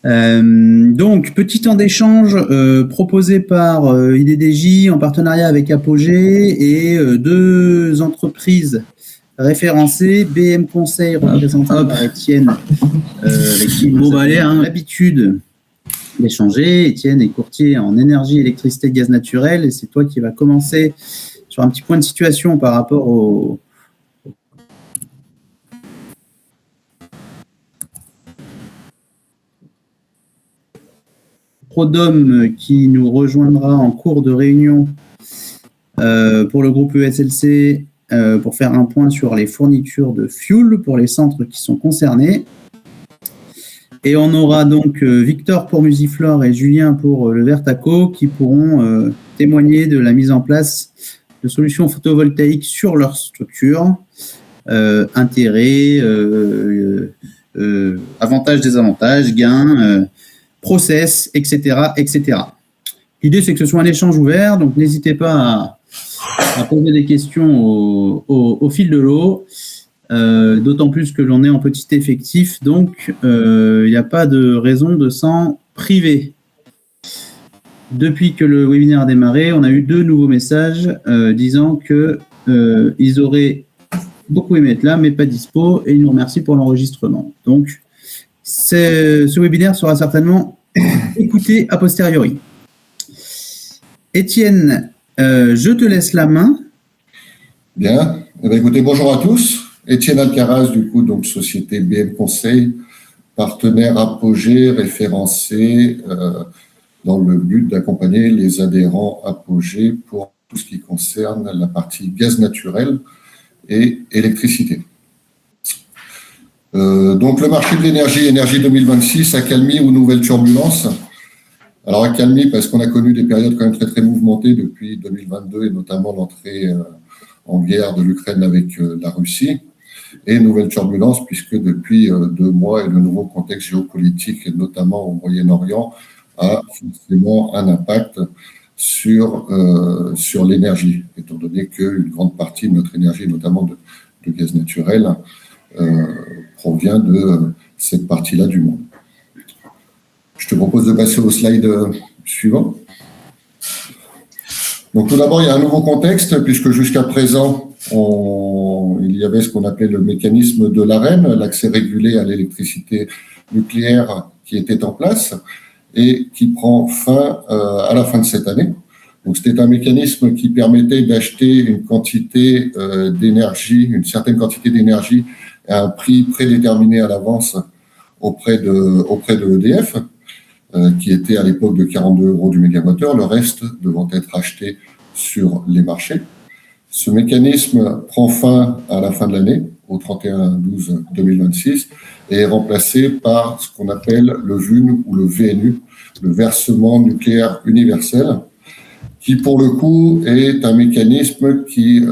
Donc, petit temps d'échange proposé par IDDJ en partenariat avec Apogée et deux entreprises référencées, BM Conseil représenté par Étienne, avec qui nous avons l'habitude d'échanger. Étienne est courtier en énergie, électricité, gaz naturel, et c'est toi qui vas commencer sur un petit point de situation par rapport au Prodome qui nous rejoindra en cours de réunion pour le groupe ESLC pour faire un point sur les fournitures de fuel pour les centres qui sont concernés. Et on aura donc Victor pour Musiflore et Julien pour le Vertaco qui pourront témoigner de la mise en place de solutions photovoltaïques sur leur structure, intérêts, avantages, désavantages, gains, process, etc., etc. L'idée, c'est que ce soit un échange ouvert, donc n'hésitez pas à poser des questions au fil de l'eau, d'autant plus que l'on est en petit effectif, donc il n'y a pas de raison de s'en priver. Depuis que le webinaire a démarré, on a eu 2 nouveaux messages disant qu'ils auraient beaucoup aimé être là, mais pas dispo, et ils nous remercient pour l'enregistrement. Donc, ce webinaire sera certainement écouté a posteriori. Étienne, je te laisse la main. Bien. Eh bien, écoutez, bonjour à tous. Étienne Alcaraz, du coup, donc société BM Conseil, partenaire Apogée, référencé dans le but d'accompagner les adhérents Apogée pour tout ce qui concerne la partie gaz naturel et électricité. Donc, le marché de l'énergie, énergie 2026, accalmie ou nouvelle turbulence. Alors, accalmie parce qu'on a connu des périodes quand même très, très mouvementées depuis 2022 et notamment l'entrée en guerre de l'Ukraine avec la Russie. Et nouvelle turbulence puisque depuis 2 mois et le nouveau contexte géopolitique, notamment au Moyen-Orient, a forcément un impact sur l'énergie, étant donné qu'une grande partie de notre énergie, notamment de gaz naturel, provient de cette partie-là du monde. Je te propose de passer au slide suivant. Donc tout d'abord, il y a un nouveau contexte, puisque jusqu'à présent, il y avait ce qu'on appelait le mécanisme de l'AREN, l'accès régulé à l'électricité nucléaire qui était en place et qui prend fin à la fin de cette année. Donc c'était un mécanisme qui permettait d'acheter une quantité d'énergie, une certaine quantité d'énergie à un prix prédéterminé à l'avance auprès de EDF, qui était à l'époque de 42 € du mégawattheure, le reste devant être acheté sur les marchés. Ce mécanisme prend fin à la fin de l'année, au 31/12/2026, et est remplacé par ce qu'on appelle le VUN ou le VNU, le versement nucléaire universel, qui pour le coup est un mécanisme qui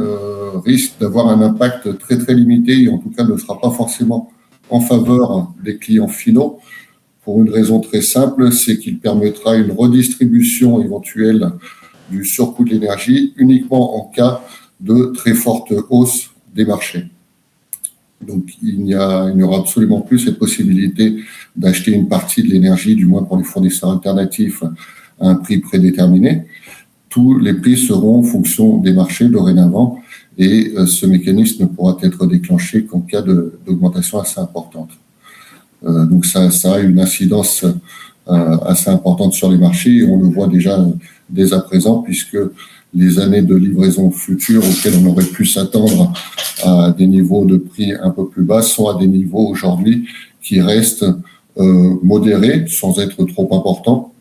risque d'avoir un impact très très limité et en tout cas ne sera pas forcément en faveur des clients finaux pour une raison très simple, c'est qu'il permettra une redistribution éventuelle du surcoût de l'énergie uniquement en cas de très forte hausse des marchés. Donc il n'y aura absolument plus cette possibilité d'acheter une partie de l'énergie, du moins pour les fournisseurs alternatifs, à un prix prédéterminé. Tous les prix seront en fonction des marchés dorénavant et ce mécanisme ne pourra être déclenché qu'en cas d'augmentation assez importante. Donc ça a une incidence assez importante sur les marchés et on le voit déjà dès à présent puisque les années de livraison futures auxquelles on aurait pu s'attendre à des niveaux de prix un peu plus bas sont à des niveaux aujourd'hui qui restent modérés sans être trop importants,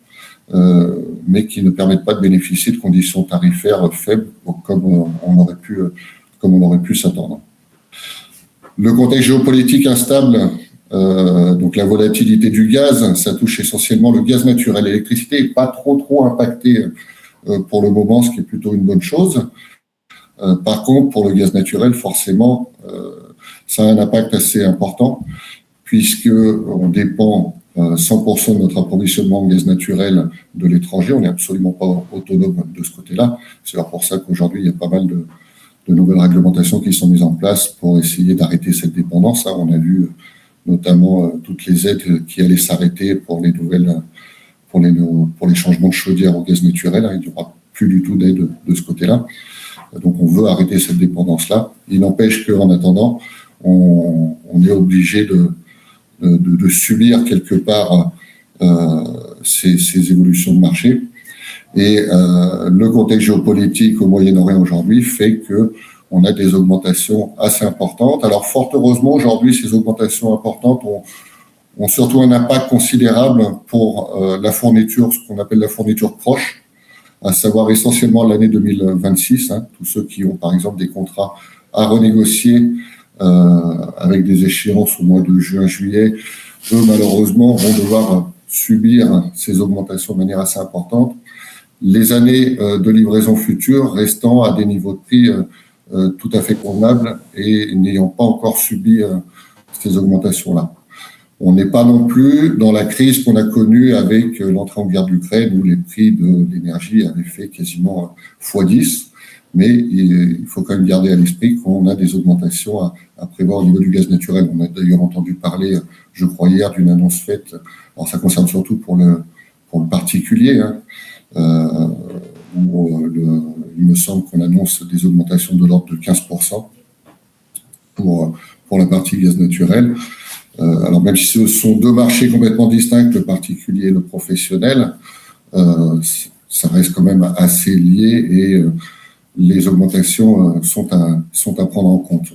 mais qui ne permettent pas de bénéficier de conditions tarifaires faibles comme on aurait pu s'attendre. Le contexte géopolitique instable, donc la volatilité du gaz, ça touche essentiellement le gaz naturel. L'électricité n'est pas trop impactée pour le moment, ce qui est plutôt une bonne chose. Par contre, pour le gaz naturel, forcément, ça a un impact assez important puisqu'on dépend 100% de notre approvisionnement en gaz naturel de l'étranger. On n'est absolument pas autonome de ce côté-là. C'est pour ça qu'aujourd'hui, il y a pas mal de nouvelles réglementations qui sont mises en place pour essayer d'arrêter cette dépendance. On a vu notamment toutes les aides qui allaient s'arrêter pour les changements de chaudière au gaz naturel. Il n'y aura plus du tout d'aide de ce côté-là. Donc, on veut arrêter cette dépendance-là. Il n'empêche qu'en attendant, on est obligé de subir quelque part ces évolutions de marché. Et le contexte géopolitique au Moyen-Orient aujourd'hui fait qu'on a des augmentations assez importantes. Alors, fort heureusement, aujourd'hui, ces augmentations importantes ont surtout un impact considérable pour la fourniture, ce qu'on appelle la fourniture proche, à savoir essentiellement l'année 2026. Tous ceux qui ont, par exemple, des contrats à renégocier avec des échéances au mois de juin-juillet, eux, malheureusement, vont devoir subir ces augmentations de manière assez importante. Les années de livraison future restant à des niveaux de prix tout à fait convenables et n'ayant pas encore subi ces augmentations-là. On n'est pas non plus dans la crise qu'on a connue avec l'entrée en guerre d'Ukraine où les prix de l'énergie avaient fait quasiment x10. Mais il faut quand même garder à l'esprit qu'on a des augmentations à prévoir au niveau du gaz naturel. On a d'ailleurs entendu parler, je crois hier, d'une annonce faite. Alors ça concerne surtout pour le particulier, où il me semble qu'on annonce des augmentations de l'ordre de 15% pour la partie gaz naturel. Alors même si ce sont deux marchés complètement distincts, le particulier et le professionnel, ça reste quand même assez lié et les augmentations sont à prendre en compte.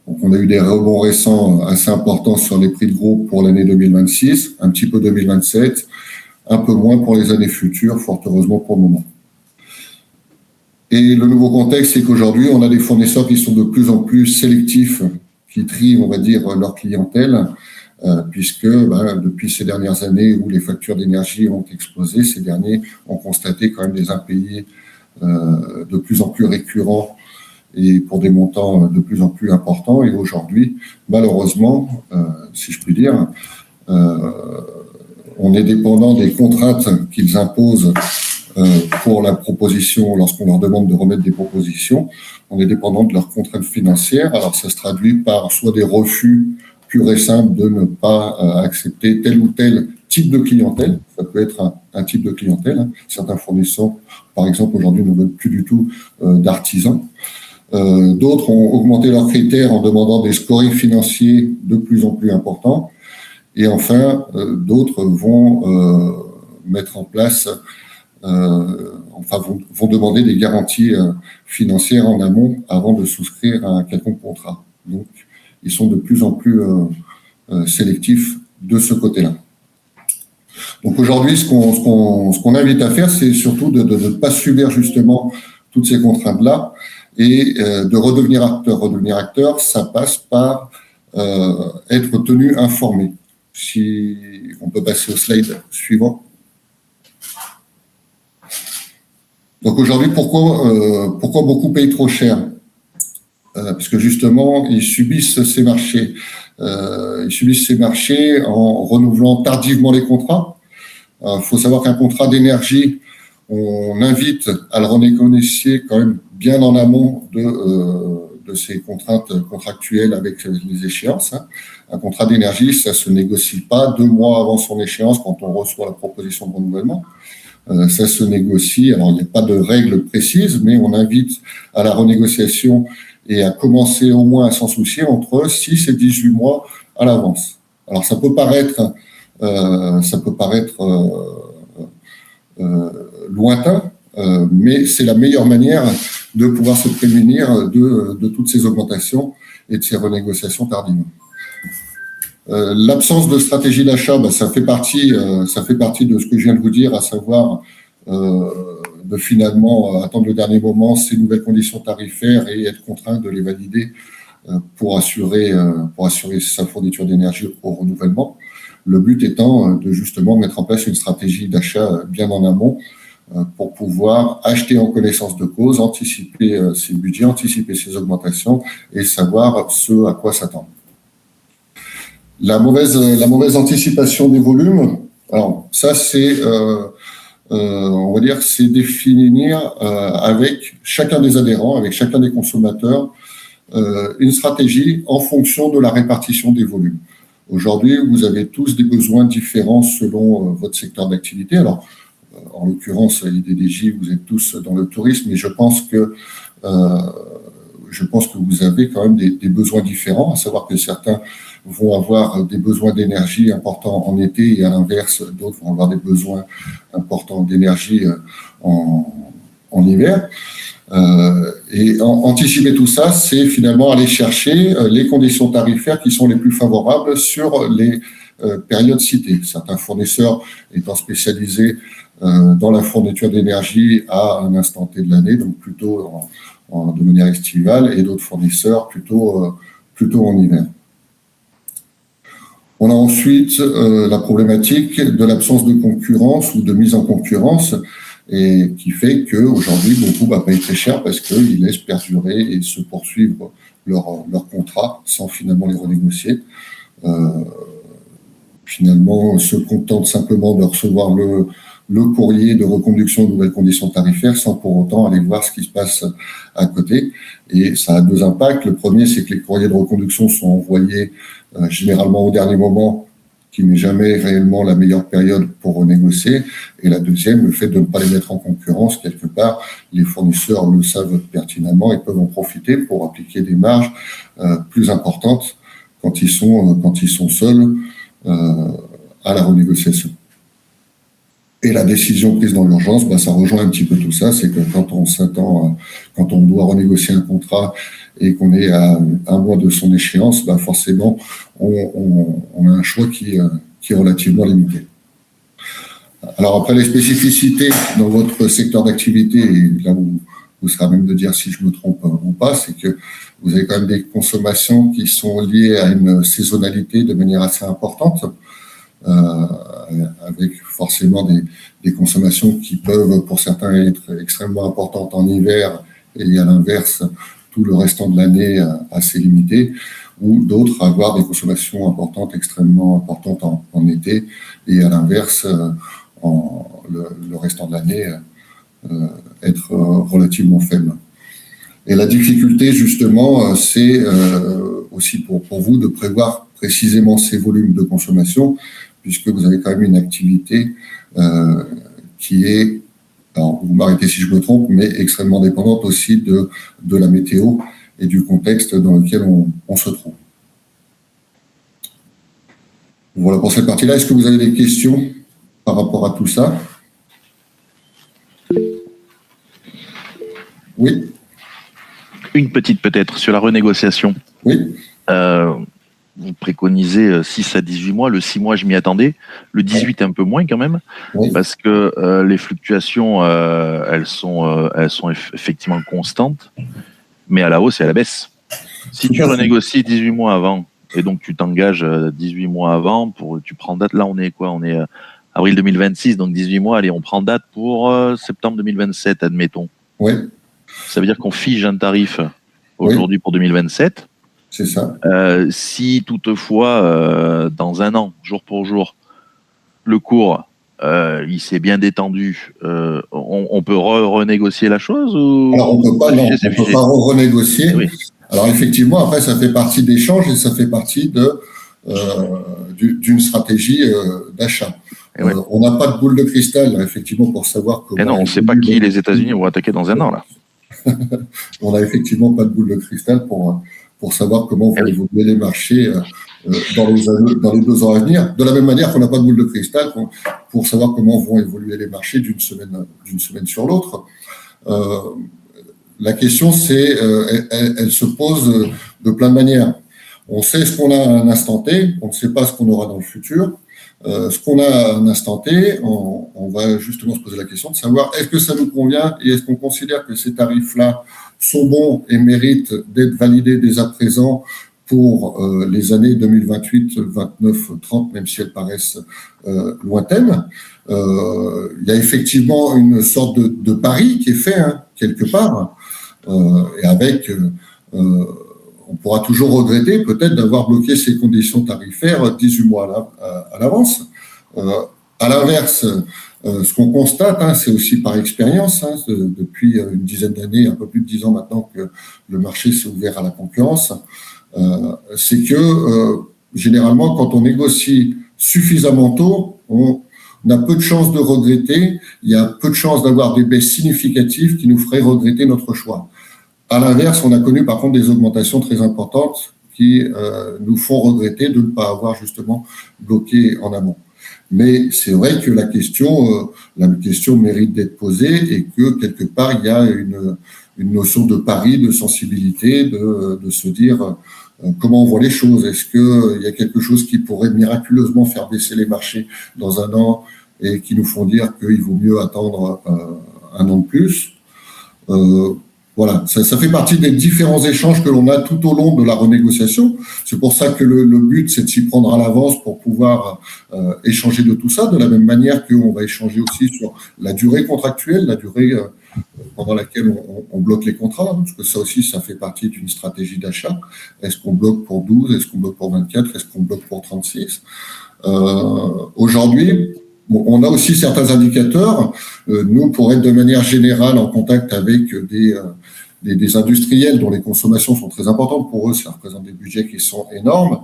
Donc on a eu des rebonds récents assez importants sur les prix de gros pour l'année 2026, un petit peu 2027, un peu moins pour les années futures, fort heureusement pour le moment. Et le nouveau contexte, c'est qu'aujourd'hui, on a des fournisseurs qui sont de plus en plus sélectifs, qui trient, on va dire, leur clientèle, puisque depuis ces dernières années où les factures d'énergie ont explosé, ces derniers ont constaté quand même des impayés de plus en plus récurrents et pour des montants de plus en plus importants. Et aujourd'hui, malheureusement, si je puis dire, on est dépendant des contraintes qu'ils imposent pour la proposition, lorsqu'on leur demande de remettre des propositions. On est dépendant de leurs contraintes financières. Alors, ça se traduit par soit des refus purs et simples de ne pas accepter tel ou tel type de clientèle. Ça peut être un type de clientèle. Certains fournisseurs, par exemple, aujourd'hui, ne veulent plus du tout d'artisans. D'autres ont augmenté leurs critères en demandant des scorings financiers de plus en plus importants. Et enfin, d'autres vont mettre en place, vont demander des garanties financières en amont avant de souscrire à un quelconque contrat. Donc, ils sont de plus en plus sélectifs de ce côté-là. Donc aujourd'hui, ce qu'on invite à faire, c'est surtout de ne pas subir justement toutes ces contraintes-là et de redevenir acteur. Redevenir acteur, ça passe par être tenu informé. Si on peut passer au slide suivant. Donc aujourd'hui, pourquoi beaucoup payent trop cher? Parce que justement, ils subissent ces marchés. Ils subissent ces marchés en renouvelant tardivement les contrats. Il faut savoir qu'un contrat d'énergie, on invite à le renégocier quand même bien en amont de ces contraintes contractuelles avec les échéances. Un contrat d'énergie, ça se négocie pas 2 mois avant son échéance quand on reçoit la proposition de renouvellement. Ça se négocie, alors il n'y a pas de règles précises, mais on invite à la renégociation et à commencer au moins à s'en soucier entre 6 et 18 mois à l'avance. Alors ça peut paraître lointain, mais c'est la meilleure manière de pouvoir se prémunir de toutes ces augmentations et de ces renégociations tardives. L'absence de stratégie d'achat, ça fait partie de ce que je viens de vous dire, à savoir de finalement attendre le dernier moment ces nouvelles conditions tarifaires et être contraint de les valider pour assurer sa fourniture d'énergie au renouvellement. Le but étant de justement mettre en place une stratégie d'achat bien en amont pour pouvoir acheter en connaissance de cause, anticiper ses budgets, anticiper ses augmentations et savoir ce à quoi s'attendre. La mauvaise anticipation des volumes, alors ça c'est, on va dire, c'est définir avec chacun des adhérents, avec chacun des consommateurs, une stratégie en fonction de la répartition des volumes. Aujourd'hui, vous avez tous des besoins différents selon votre secteur d'activité. Alors, en l'occurrence, IDDJ, vous êtes tous dans le tourisme, mais je pense que vous avez quand même des besoins différents, à savoir que certains vont avoir des besoins d'énergie importants en été et à l'inverse, d'autres vont avoir des besoins importants d'énergie en hiver. Et anticiper tout ça, c'est finalement aller chercher les conditions tarifaires qui sont les plus favorables sur les périodes citées. Certains fournisseurs étant spécialisés dans la fourniture d'énergie à un instant T de l'année, donc plutôt de manière estivale, et d'autres fournisseurs plutôt en hiver. On a ensuite la problématique de l'absence de concurrence ou de mise en concurrence, et qui fait qu'aujourd'hui, beaucoup payent très cher parce qu'ils laissent perdurer et se poursuivre leur contrat sans finalement les renégocier. Finalement, se contentent simplement de recevoir le courrier de reconduction de nouvelles conditions tarifaires sans pour autant aller voir ce qui se passe à côté. Et ça a deux impacts. Le premier, c'est que les courriers de reconduction sont envoyés généralement au dernier moment, qui n'est jamais réellement la meilleure période pour renégocier. Et la deuxième, le fait de ne pas les mettre en concurrence, quelque part, les fournisseurs le savent pertinemment et peuvent en profiter pour appliquer des marges plus importantes quand ils sont seuls à la renégociation. Et la décision prise dans l'urgence, ça rejoint un petit peu tout ça, c'est que quand on doit renégocier un contrat et qu'on est à un mois de son échéance, forcément, on a un choix qui est relativement limité. Alors après, les spécificités dans votre secteur d'activité, et là où vous serez à même de dire si je me trompe ou pas, c'est que vous avez quand même des consommations qui sont liées à une saisonnalité de manière assez importante, avec forcément des consommations qui peuvent pour certains être extrêmement importantes en hiver et à l'inverse tout le restant de l'année assez limité, ou d'autres avoir des consommations importantes, extrêmement importantes en été et à l'inverse le restant de l'année être relativement faible. Et la difficulté justement c'est aussi pour vous de prévoir précisément ces volumes de consommation, puisque vous avez quand même une activité qui est, alors vous m'arrêtez si je me trompe, mais extrêmement dépendante aussi de la météo et du contexte dans lequel on se trouve. Voilà pour cette partie-là. Est-ce que vous avez des questions par rapport à tout ça? Oui. Une petite peut-être sur la renégociation. Oui. Vous préconisez 6 à 18 mois. Le 6 mois, je m'y attendais. Le 18, un peu moins quand même, oui. Parce que les fluctuations, elles sont effectivement constantes, mais à la hausse et à la baisse. Si tu renégocies 18 mois avant, et donc tu t'engages 18 mois avant, tu prends date, là on est quoi? On est avril 2026, donc 18 mois, allez, on prend date pour septembre 2027, admettons. Oui. Ça veut dire qu'on fige un tarif aujourd'hui pour 2027. C'est ça. Si toutefois, dans un an, jour pour jour, le cours, il s'est bien détendu, on peut renégocier la chose ou... Alors, on ne peut pas renégocier. Oui. Alors, effectivement, après, ça fait partie d'échanges et ça fait partie d'une stratégie d'achat. Ouais. On n'a pas de boule de cristal, là, effectivement, pour savoir comment... Et non, on ne sait pas qui les États-Unis vont attaquer dans un an, là. On n'a effectivement pas de boule de cristal pour savoir comment vont évoluer les marchés dans les 2 ans à venir. De la même manière qu'on n'a pas de boule de cristal pour savoir comment vont évoluer les marchés d'une semaine sur l'autre. La question, elle se pose de plein de manières. On sait ce qu'on a à un instant T, on ne sait pas ce qu'on aura dans le futur. Ce qu'on a à un instant T, on va justement se poser la question de savoir est-ce que ça nous convient et est-ce qu'on considère que ces tarifs-là sont bons et méritent d'être validés dès à présent pour les années 2028, 29, 30, même si elles paraissent lointaines. Il y a effectivement une sorte de pari qui est fait quelque part, et avec... on pourra toujours regretter peut-être d'avoir bloqué ces conditions tarifaires 18 mois à l'avance. À l'inverse, ce qu'on constate, c'est aussi par expérience, depuis une dizaine d'années, un peu plus de 10 ans maintenant que le marché s'est ouvert à la concurrence, c'est que généralement, quand on négocie suffisamment tôt, on a peu de chances de regretter. Il y a peu de chances d'avoir des baisses significatives qui nous feraient regretter notre choix. À l'inverse, on a connu par contre des augmentations très importantes qui nous font regretter de ne pas avoir justement bloqué en amont. Mais c'est vrai que la question mérite d'être posée et que quelque part, il y a une notion de pari, de sensibilité, de se dire comment on voit les choses. Est-ce qu'il y a quelque chose qui pourrait miraculeusement faire baisser les marchés dans un an et qui nous font dire qu'il vaut mieux attendre un an de plus? Voilà, ça fait partie des différents échanges que l'on a tout au long de la renégociation. C'est pour ça que le but, c'est de s'y prendre à l'avance pour pouvoir échanger de tout ça, de la même manière qu'on va échanger aussi sur la durée contractuelle, la durée pendant laquelle on bloque les contrats, parce que ça aussi, ça fait partie d'une stratégie d'achat. Est-ce qu'on bloque pour 12? Est-ce qu'on bloque pour 24? Est-ce qu'on bloque pour 36? Aujourd'hui, on a aussi certains indicateurs. Nous, pour être de manière générale en contact avec des industriels dont les consommations sont très importantes pour eux, ça représente des budgets qui sont énormes.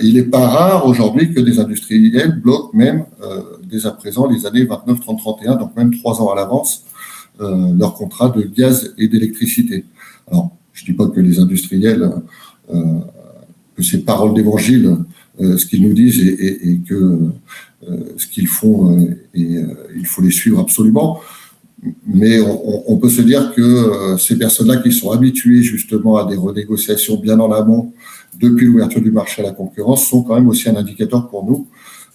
Il n'est pas rare aujourd'hui que des industriels bloquent même dès à présent les années 29, 30, 31, donc même 3 ans à l'avance, leurs contrats de gaz et d'électricité. Alors, je ne dis pas que les industriels, que c'est parole d'évangile, ce qu'ils nous disent et que ce qu'ils font, il faut les suivre absolument. Mais on peut se dire que ces personnes-là qui sont habituées justement à des renégociations bien en amont depuis l'ouverture du marché à la concurrence sont quand même aussi un indicateur pour nous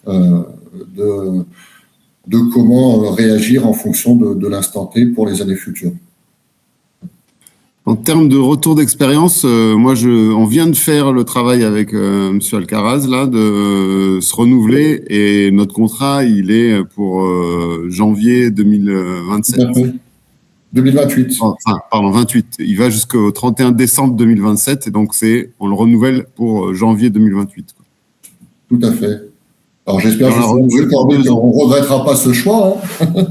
de comment réagir en fonction de l'instant T pour les années futures. En termes de retour d'expérience, on vient de faire le travail avec Monsieur Alcaraz là, de se renouveler et notre contrat, il est pour janvier 2027. 2028. Enfin, pardon, 28. Il va jusqu'au 31 décembre 2027 et donc on le renouvelle pour janvier 2028. Tout à fait. Alors j'espère qu'on ne regrettera pas ce choix. Hein.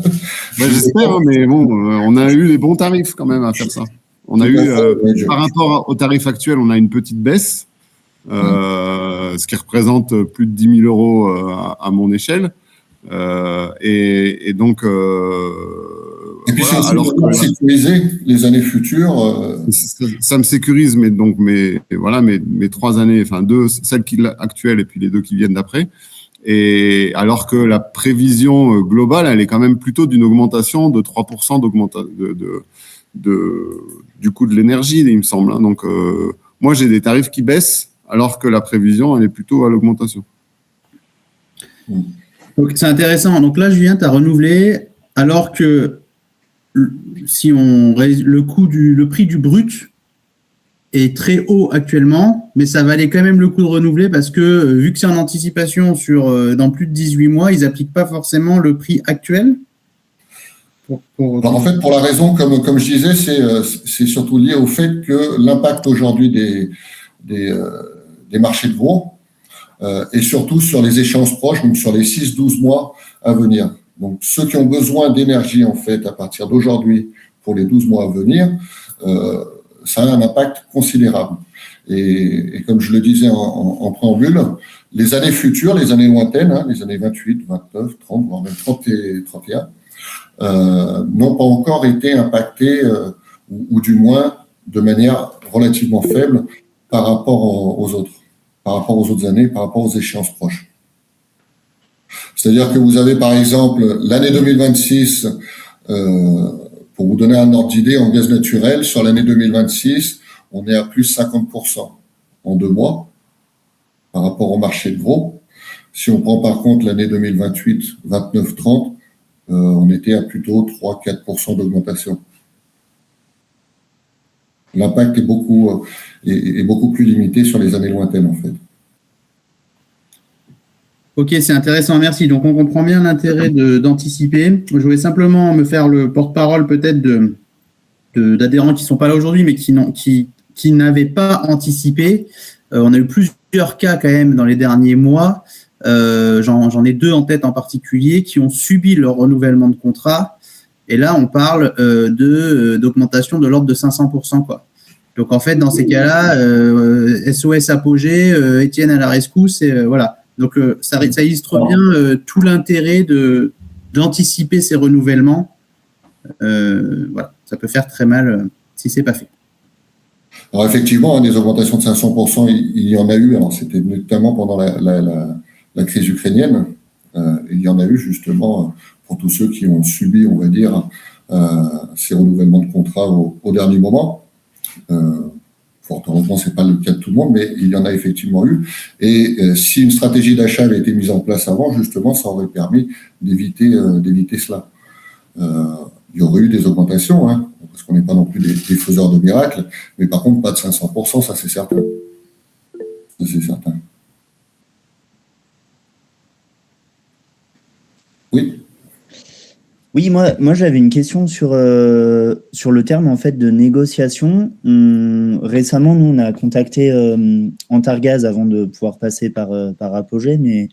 J'espère, mais bon, on a eu des bons tarifs quand même à faire ça. On a eu, par rapport au tarif actuel, on a une petite baisse, ce qui représente plus de 10 000 euros à mon échelle. Et donc... et puis voilà, c'est aussi pour sécuriser les années futures. Ça me sécurise, mais donc mes 3 années, enfin 2, celles actuelles et puis les 2 qui viennent d'après. Et alors que la prévision globale, elle est quand même plutôt d'une augmentation de 3% du coût de l'énergie, il me semble. Donc, moi, j'ai des tarifs qui baissent, alors que la prévision, elle est plutôt à l'augmentation. Donc, c'est intéressant. Donc là, Julien, tu as renouvelé, alors que le prix du brut est très haut actuellement, mais ça valait quand même le coup de renouveler parce que, vu que c'est en anticipation dans plus de 18 mois, ils n'appliquent pas forcément le prix actuel. En fait, pour la raison, comme je disais, c'est surtout lié au fait que l'impact aujourd'hui des marchés de gros est surtout sur les échéances proches, donc sur les 6-12 mois à venir. Donc, ceux qui ont besoin d'énergie, en fait, à partir d'aujourd'hui pour les 12 mois à venir, ça a un impact considérable. Et comme je le disais en préambule, les années futures, les années lointaines, les années 28, 29, 30, voire même 30 et 31, n'ont pas encore été impactés, ou du moins de manière relativement faible par rapport aux autres années, par rapport aux échéances proches. C'est-à-dire que vous avez par exemple l'année 2026, pour vous donner un ordre d'idée en gaz naturel, sur l'année 2026, on est à plus 50% en 2 mois par rapport au marché de gros. Si on prend par contre l'année 2028, 29, 30, on était à plutôt 3-4% d'augmentation. L'impact est beaucoup plus limité sur les années lointaines, en fait. Ok, c'est intéressant, merci. Donc, on comprend bien l'intérêt d'anticiper. Je voulais simplement me faire le porte-parole peut-être d'adhérents qui ne sont pas là aujourd'hui, mais qui n'avaient pas anticipé. On a eu plusieurs cas quand même dans les derniers mois. J'en ai 2 en tête en particulier qui ont subi leur renouvellement de contrat. Et là, on parle d'augmentation de l'ordre de 500%, quoi. Donc, en fait, dans ces cas-là, SOS apogée, Étienne à la rescousse, et voilà. Donc, ça illustre bien tout l'intérêt d'anticiper ces renouvellements. Voilà, ça peut faire très mal si c'est pas fait. Alors effectivement, des augmentations de 500%, il y en a eu. Alors c'était notamment pendant la crise ukrainienne. Il y en a eu justement pour tous ceux qui ont subi, on va dire, ces renouvellements de contrats au dernier moment. Fort heureusement, c'est pas le cas de tout le monde, mais il y en a effectivement eu. Et si une stratégie d'achat avait été mise en place avant, justement, ça aurait permis d'éviter cela. Il y aurait eu des augmentations, hein, parce qu'on n'est pas non plus des faiseurs de miracles, mais par contre, pas de 500%, ça c'est certain. Ça, c'est certain. Oui. Oui, moi j'avais une question sur le terme en fait de négociation. Récemment, nous on a contacté Antargaz avant de pouvoir passer par Apogée, mais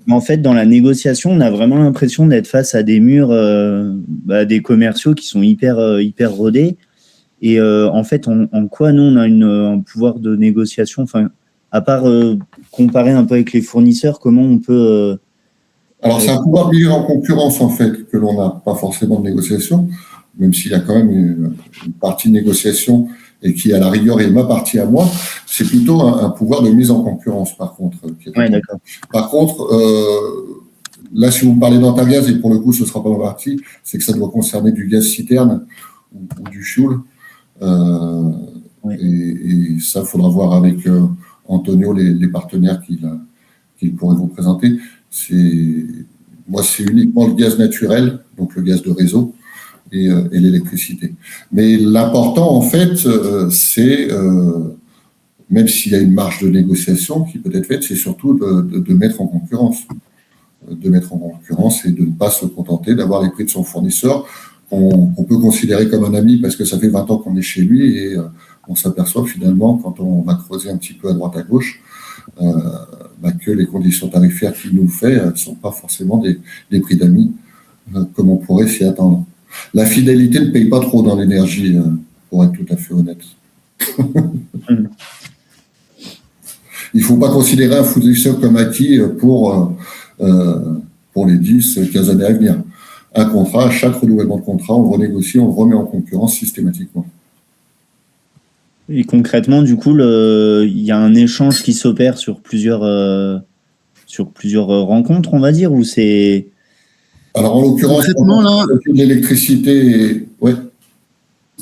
en fait dans la négociation, on a vraiment l'impression d'être face à des murs, des commerciaux qui sont hyper rodés. Et en fait, en quoi nous on a un pouvoir de négociation, enfin à part comparer un peu avec les fournisseurs, comment on peut alors, c'est un pouvoir lié en concurrence, en fait, que l'on n'a pas forcément de négociation, même s'il y a quand même une partie de négociation et qui, à la rigueur, est ma partie à moi. C'est plutôt un pouvoir de mise en concurrence, par contre. Oui, d'accord. Par contre, là, si vous me parlez d'Antargaz, et pour le coup, ce ne sera pas ma partie, c'est que ça doit concerner du gaz citerne ou du fioul. Et ça, il faudra voir avec Antonio les partenaires qu'il pourrait vous présenter. Moi, c'est uniquement le gaz naturel, donc le gaz de réseau et l'électricité. Mais l'important, en fait, c'est, même s'il y a une marge de négociation qui peut être faite, c'est surtout de mettre en concurrence. De mettre en concurrence et de ne pas se contenter d'avoir les prix de son fournisseur qu'on peut considérer comme un ami parce que ça fait 20 ans qu'on est chez lui et on s'aperçoit finalement, quand on va creuser un petit peu à droite à gauche, que les conditions tarifaires qu'il nous fait ne sont pas forcément des prix d'amis comme on pourrait s'y attendre. La fidélité ne paye pas trop dans l'énergie, pour être tout à fait honnête. Il ne faut pas considérer un fournisseur comme acquis pour les 10-15 années à venir. Un contrat, à chaque renouvellement de contrat, on renégocie, on remet en concurrence systématiquement. Et concrètement, du coup, il y a un échange qui s'opère sur plusieurs rencontres, on va dire, ou c'est... Alors, en l'occurrence, l'électricité... Ouais.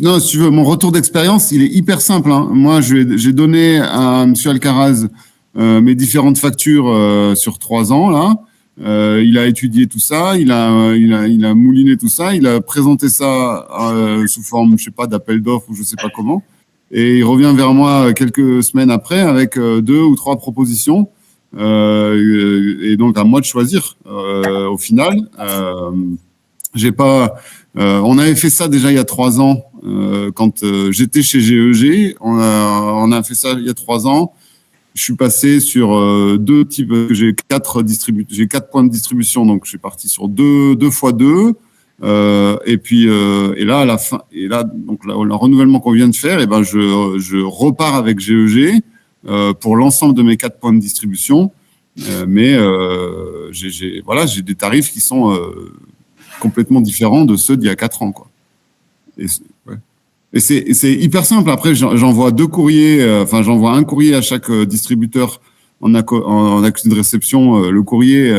Non, si tu veux, mon retour d'expérience, il est hyper simple. Hein. Moi, j'ai donné à M. Alcaraz mes différentes factures sur 3 ans, là. Il a étudié tout ça, il a mouliné tout ça, il a présenté ça sous forme, je sais pas, d'appel d'offres ou je sais pas comment. Et il revient vers moi quelques semaines après avec 2 ou 3 propositions. Et donc, à moi de choisir. Au final, on avait fait ça déjà il y a 3 ans quand j'étais chez GEG. On a fait ça il y a 3 ans. Je suis passé sur 2 types. J'ai 4 points de distribution, donc je suis parti sur 2 fois 2. Et puis là à la fin, et là donc le renouvellement qu'on vient de faire, et ben je repars avec GEG pour l'ensemble de mes 4 points de distribution, mais j'ai des tarifs qui sont complètement différents de ceux d'il y a 4 ans, quoi. Et c'est hyper simple. Après, j'envoie 2 courriers, j'envoie un courrier à chaque distributeur en accusé de réception. Le courrier,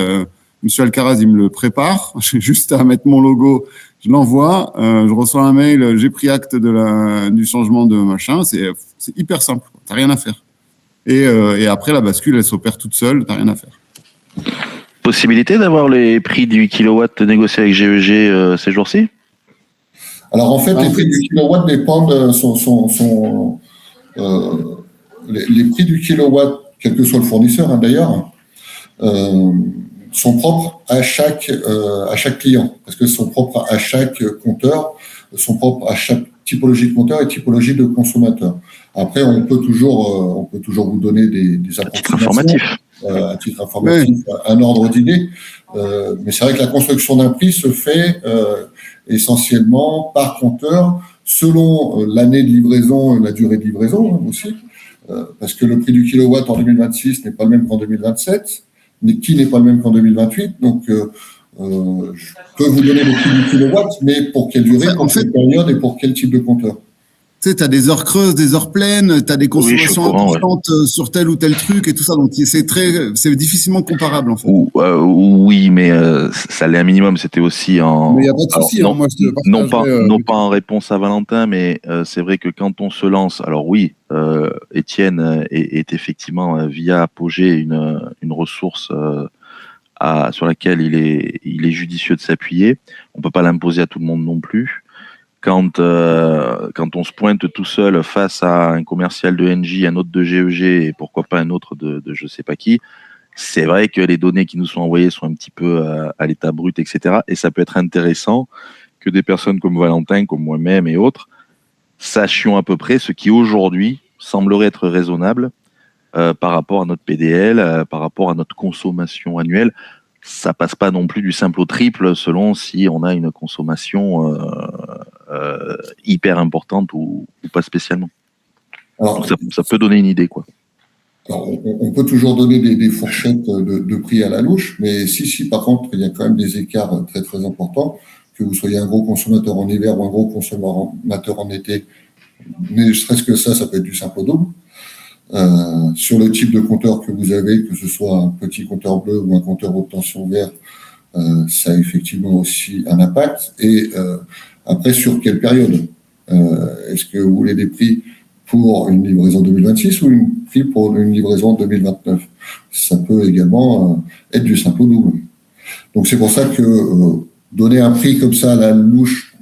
Monsieur Alcaraz, il me le prépare. J'ai juste à mettre mon logo, je l'envoie, je reçois un mail, j'ai pris acte du changement de machin. C'est hyper simple. T'as rien à faire. Et après, la bascule, elle s'opère toute seule. T'as rien à faire. Possibilité d'avoir les prix du kilowatt négociés avec GEG ces jours-ci? Alors en fait, les prix du kilowatt dépendent, les prix du kilowatt, quel que soit le fournisseur d'ailleurs, sont propres à chaque client, parce que sont propres à chaque compteur, sont propres à chaque typologie de compteur et typologie de consommateur. Après, on peut toujours vous donner des approximations à titre informatif, un ordre d'idée, mais c'est vrai que la construction d'un prix se fait essentiellement par compteur selon l'année de livraison, la durée de livraison aussi, parce que le prix du kilowatt en 2026 n'est pas le même qu'en 2027, qui n'est pas le même qu'en 2028. Donc, je peux vous donner le prix du kilowatt, mais pour quelle durée, pour quelle période et pour quel type de compteur. Tu sais, tu as des heures creuses, des heures pleines, tu as des consommations importantes sur tel ou tel truc et tout ça. Donc, c'est difficilement comparable, en fait. Oui, mais ça l'est un minimum. C'était aussi en. Mais il n'y a pas de souci. Non, non pas en réponse à Valentin, mais c'est vrai que quand on se lance. Alors, oui, Étienne est effectivement, via Apogée, une ressource sur laquelle il est judicieux de s'appuyer. On ne peut pas l'imposer à tout le monde non plus. Quand on se pointe tout seul face à un commercial de Engie, un autre de GEG et pourquoi pas un autre de je sais pas qui, c'est vrai que les données qui nous sont envoyées sont un petit peu à l'état brut, etc. Et ça peut être intéressant que des personnes comme Valentin, comme moi-même et autres, sachions à peu près ce qui aujourd'hui semblerait être raisonnable par rapport à notre PDL, par rapport à notre consommation annuelle. Ça passe pas non plus du simple au triple selon si on a une consommation hyper importante ou pas spécialement. Alors, ça peut donner une idée, quoi. Alors, on peut toujours donner des fourchettes de prix à la louche, mais si, par contre, il y a quand même des écarts très, très importants, que vous soyez un gros consommateur en hiver ou un gros consommateur en été, ne serait-ce que ça peut être du simple au double. Sur le type de compteur que vous avez, que ce soit un petit compteur bleu ou un compteur haute tension vert, ça a effectivement aussi un impact. Et après, sur quelle période est-ce que vous voulez des prix pour une livraison 2026 ou un prix pour une livraison 2029? Ça peut également être du simple au double. Donc c'est pour ça que donner un prix comme ça à la louche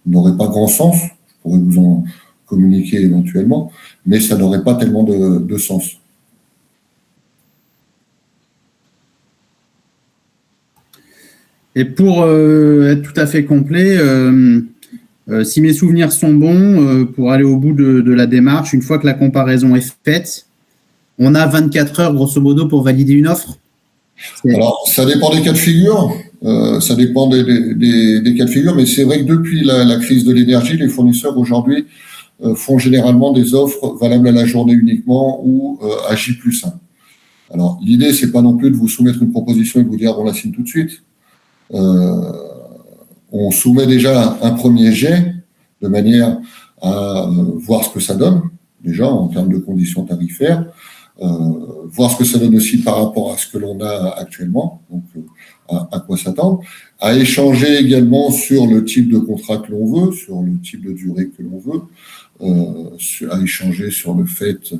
n'aurait pas grand sens. Je pourrais vous en communiquer éventuellement, mais ça n'aurait pas tellement de sens. Et pour être tout à fait complet, si mes souvenirs sont bons, pour aller au bout de la démarche, une fois que la comparaison est faite, on a 24 heures grosso modo pour valider une offre. Alors, ça dépend des cas de figure. Ça dépend des cas de figure, mais c'est vrai que depuis la crise de l'énergie, les fournisseurs aujourd'hui font généralement des offres valables à la journée uniquement ou à J+1. Alors, l'idée, c'est pas non plus de vous soumettre une proposition et de vous dire on la signe tout de suite. On soumet déjà un premier jet de manière à voir ce que ça donne, déjà en termes de conditions tarifaires, voir ce que ça donne aussi par rapport à ce que l'on a actuellement, donc à quoi s'attendre, à échanger également sur le type de contrat que l'on veut, sur le type de durée que l'on veut, à échanger sur le fait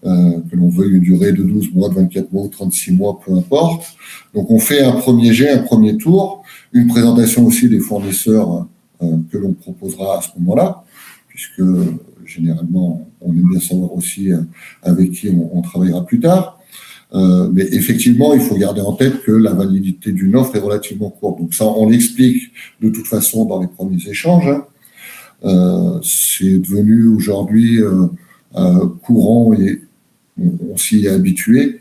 que l'on veuille une durée de 12 mois, de 24 mois ou 36 mois, peu importe. Donc on fait un premier jet, un premier tour, une présentation aussi des fournisseurs que l'on proposera à ce moment-là, puisque généralement on aime bien savoir aussi avec qui on travaillera plus tard. Mais effectivement, il faut garder en tête que la validité d'une offre est relativement courte. Donc ça, on l'explique de toute façon dans les premiers échanges. C'est devenu aujourd'hui courant et on s'y est habitué.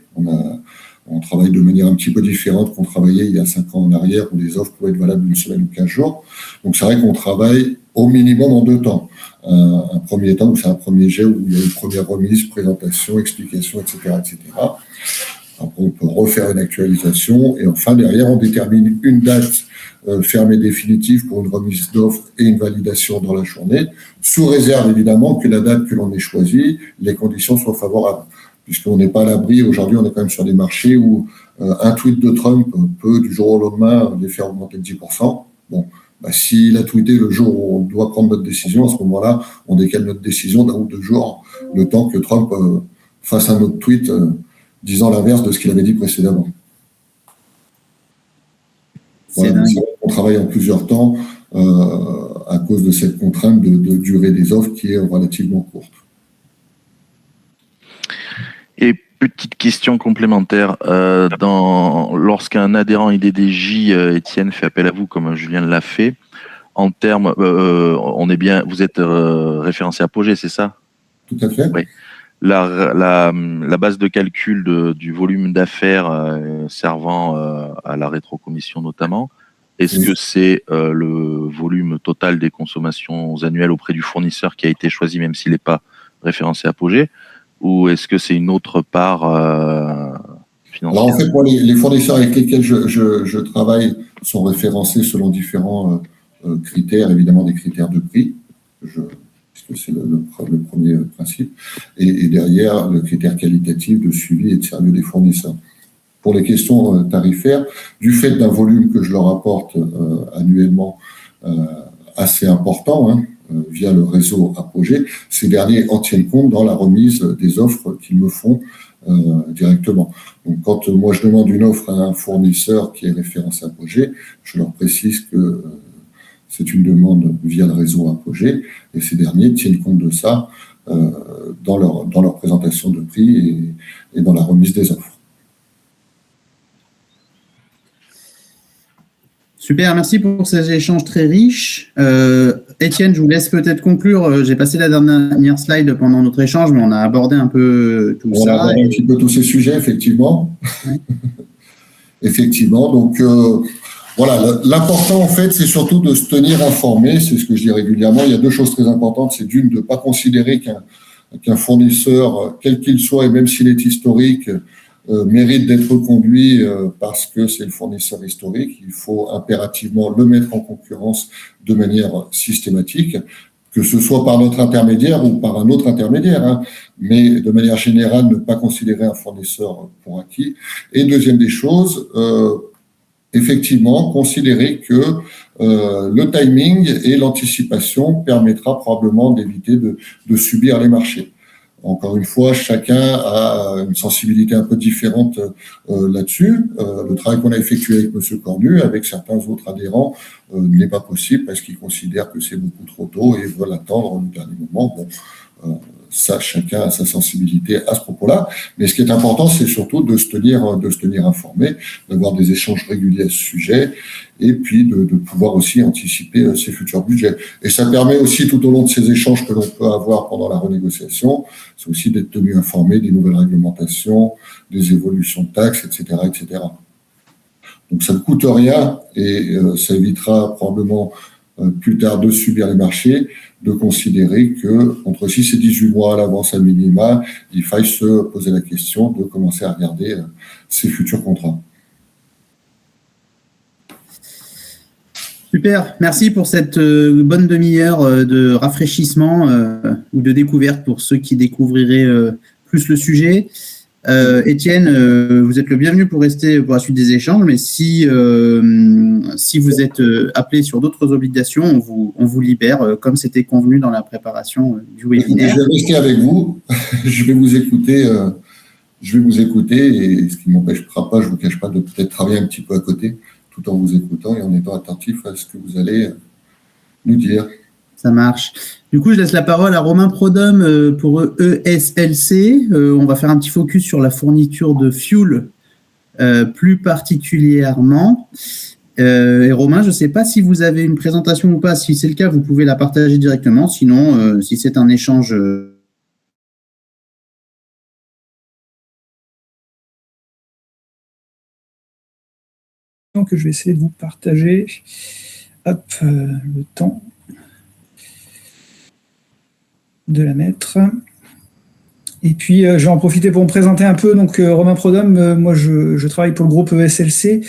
On travaille de manière un petit peu différente qu'on travaillait il y a 5 ans en arrière où les offres pouvaient être valables une semaine ou 15 jours. Donc c'est vrai qu'on travaille au minimum en 2 temps. Un premier temps où c'est un premier jet où il y a une première remise, présentation, explication, etc., etc. Après, on peut refaire une actualisation et enfin derrière on détermine une date fermée définitive pour une remise d'offres et une validation dans la journée, sous réserve évidemment que la date que l'on ait choisie, les conditions soient favorables. Puisqu'on n'est pas à l'abri, aujourd'hui on est quand même sur des marchés où un tweet de Trump peut du jour au lendemain les faire augmenter de 10%. Bon, s'il a tweeté le jour où on doit prendre notre décision, à ce moment-là, on décale notre décision d'1 ou 2 jours, le temps que Trump fasse un autre tweet disant l'inverse de ce qu'il avait dit précédemment. Voilà, on travaille en plusieurs temps à cause de cette contrainte de durée des offres qui est relativement courte. Et petite question complémentaire, lorsqu'un adhérent IDDJ, Étienne, fait appel à vous comme Julien l'a fait, en termes, vous êtes référencé à Apogée, c'est ça? Tout à fait. Oui. La base de calcul du volume d'affaires servant à la rétrocommission notamment, Est-ce que c'est le volume total des consommations annuelles auprès du fournisseur qui a été choisi, même s'il n'est pas référencé Apogée, ou est-ce que c'est une autre part financière? Alors en fait, moi, les fournisseurs avec lesquels je travaille sont référencés selon différents critères, évidemment des critères de prix, puisque c'est le premier principe, et derrière le critère qualitatif de suivi et de sérieux des fournisseurs. Pour les questions tarifaires, du fait d'un volume que je leur apporte annuellement assez important, hein, via le réseau Apogée, ces derniers en tiennent compte dans la remise des offres qu'ils me font directement. Donc, quand moi je demande une offre à un fournisseur qui est référencé Apogée, je leur précise que c'est une demande via le réseau Apogée, et ces derniers tiennent compte de ça dans leur présentation de prix et dans la remise des offres. Super, merci pour ces échanges très riches. Étienne, je vous laisse peut-être conclure. J'ai passé la dernière slide pendant notre échange, mais on a abordé un peu tout ça. On a abordé un petit peu tous ces sujets, effectivement. Ouais. Effectivement, donc voilà, l'important en fait, c'est surtout de se tenir informé, c'est ce que je dis régulièrement. Il y a deux choses très importantes, c'est d'une, de ne pas considérer qu'un fournisseur, quel qu'il soit, et même s'il est historique, mérite d'être reconduit parce que c'est le fournisseur historique. Il faut impérativement le mettre en concurrence de manière systématique, que ce soit par notre intermédiaire ou par un autre intermédiaire, hein, mais de manière générale, ne pas considérer un fournisseur pour acquis. Et deuxième des choses, effectivement, considérer que le timing et l'anticipation permettra probablement d'éviter de subir les marchés. Encore une fois, chacun a une sensibilité un peu différente là-dessus. Le travail qu'on a effectué avec M. Cornu, avec certains autres adhérents, n'est pas possible parce qu'ils considèrent que c'est beaucoup trop tôt et veulent attendre le dernier moment. Bon, ça, chacun a sa sensibilité à ce propos-là. Mais ce qui est important, c'est surtout de se tenir informé, d'avoir des échanges réguliers à ce sujet et puis de pouvoir aussi anticiper ses futurs budgets. Et ça permet aussi, tout au long de ces échanges que l'on peut avoir pendant la renégociation, c'est aussi d'être tenu informé des nouvelles réglementations, des évolutions de taxes, etc., etc. Donc, ça ne coûte rien et ça évitera probablement plus tard de subir les marchés, de considérer que entre 6 et 18 mois à l'avance à minima, il faille se poser la question de commencer à regarder ses futurs contrats. Super, merci pour cette bonne demi-heure de rafraîchissement ou de découverte pour ceux qui découvriraient plus le sujet. Étienne, vous êtes le bienvenu pour rester pour la suite des échanges, mais si vous êtes appelé sur d'autres obligations, on vous libère, comme c'était convenu dans la préparation du webinaire. Je vais rester avec vous, je vais vous écouter, et ce qui ne m'empêchera pas, je ne vous cache pas, de peut-être travailler un petit peu à côté, tout en vous écoutant et en étant attentif à ce que vous allez nous dire. Ça marche. Du coup, je laisse la parole à Romain Prodhomme pour ESLC. On va faire un petit focus sur la fourniture de fuel plus particulièrement. Et Romain, je ne sais pas si vous avez une présentation ou pas. Si c'est le cas, vous pouvez la partager directement. Sinon, si c'est un échange... que je vais essayer de vous partager. Hop, le temps de la mettre. Et puis, je vais en profiter pour me présenter un peu. Donc, Romain Prodhomme, moi, je travaille pour le groupe ESLC.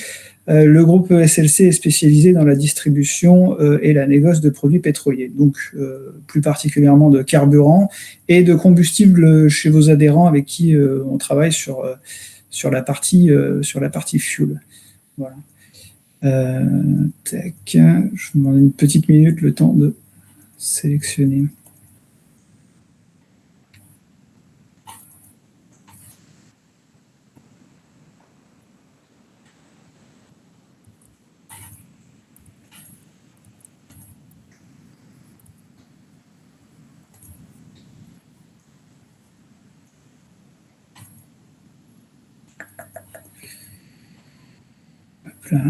Le groupe ESLC est spécialisé dans la distribution et la négoce de produits pétroliers, donc plus particulièrement de carburant et de combustible chez vos adhérents avec qui on travaille sur la partie fuel. Voilà. Tac, je vous demande une petite minute le temps de sélectionner. Hop là.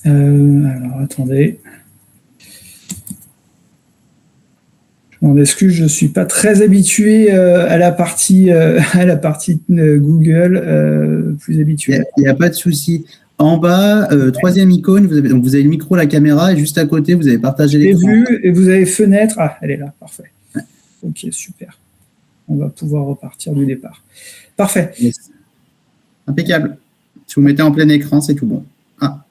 Alors, attendez. Je m'en excuse, je ne suis pas très habitué à la partie Google, plus habitué. Il n'y a pas de souci. En bas, troisième icône, vous avez le micro, la caméra, et juste à côté, vous avez partagé l'écran. J'ai vu, et vous avez fenêtre. Ah, elle est là, parfait. Ouais. Ok, super. On va pouvoir repartir du départ. Parfait. Yes. Impeccable. Si vous mettez en plein écran, c'est tout bon. Ah.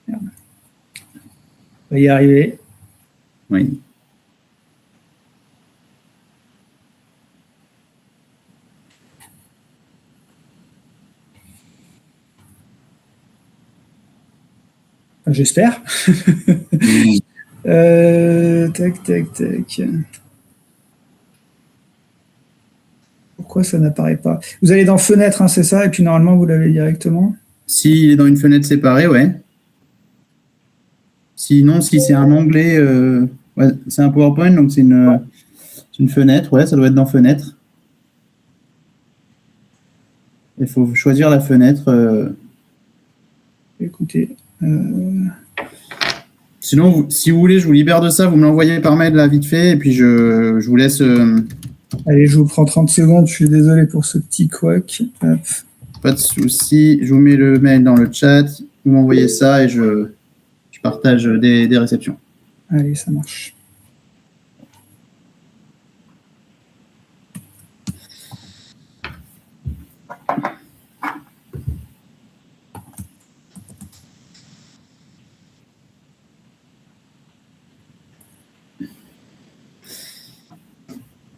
Merde. On va y arriver. Oui. Enfin, j'espère. Tac. Pourquoi ça n'apparaît pas? Vous allez dans fenêtre, hein, c'est ça, et puis normalement vous l'avez directement. S'il est dans une fenêtre séparée, ouais. Sinon, si c'est un onglet, ouais, c'est un PowerPoint, donc c'est une fenêtre, ouais, ça doit être dans fenêtre. Il faut choisir la fenêtre. Écoutez. Sinon, si vous voulez, je vous libère de ça, vous me l'envoyez par mail là vite fait, et puis je vous laisse. Allez, je vous prends 30 secondes, je suis désolé pour ce petit couac. Hop. Pas de souci, je vous mets le mail dans le chat, vous m'envoyez ça et je partage des réceptions. Allez, ça marche.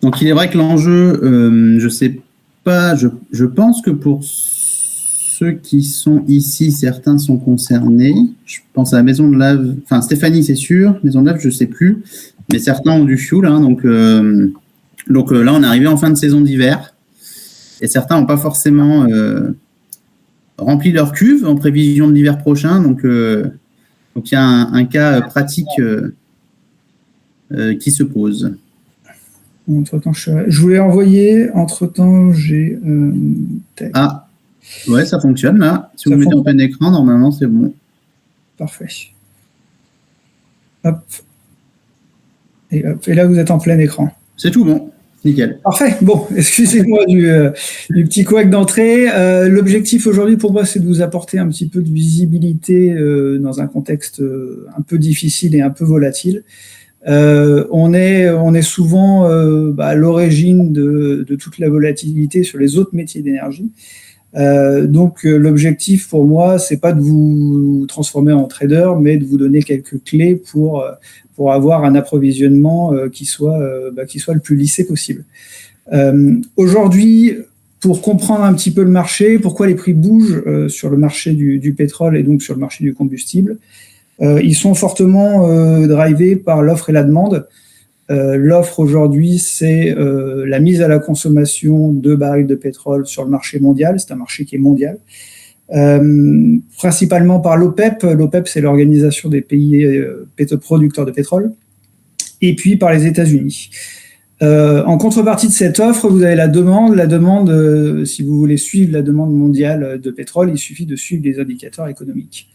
Donc, il est vrai que l'enjeu, je sais pas, je pense que pour ceux qui sont ici, certains sont concernés. Je pense à la Maison de Lave, enfin Stéphanie, c'est sûr, Maison de Lave, je sais plus, mais certains ont du fuel, hein, donc là, on est arrivé en fin de saison d'hiver, et certains n'ont pas forcément rempli leur cuve en prévision de l'hiver prochain, donc il y a un cas pratique qui se pose. Entre-temps, je voulais envoyer. Entre-temps, j'ai. Ah, ouais, ça fonctionne là. Si vous mettez en plein écran, normalement, c'est bon. Parfait. Hop. Et là, vous êtes en plein écran. C'est tout bon. Nickel. Parfait. Bon, excusez-moi du petit couac d'entrée. L'objectif aujourd'hui pour moi, c'est de vous apporter un petit peu de visibilité dans un contexte un peu difficile et un peu volatile. On est souvent à l'origine de toute la volatilité sur les autres métiers d'énergie. Donc l'objectif pour moi, c'est pas de vous transformer en trader, mais de vous donner quelques clés pour avoir un approvisionnement qui soit le plus lissé possible. Aujourd'hui, pour comprendre un petit peu le marché, pourquoi les prix bougent sur le marché du pétrole et donc sur le marché du combustible, ils sont fortement drivés par l'offre et la demande. L'offre aujourd'hui, c'est la mise à la consommation de barils de pétrole sur le marché mondial. C'est un marché qui est mondial. Principalement par l'OPEP. L'OPEP, c'est l'organisation des pays producteurs de pétrole. Et puis par les États-Unis. En contrepartie de cette offre, vous avez la demande. La demande, si vous voulez suivre la demande mondiale de pétrole, il suffit de suivre les indicateurs économiques.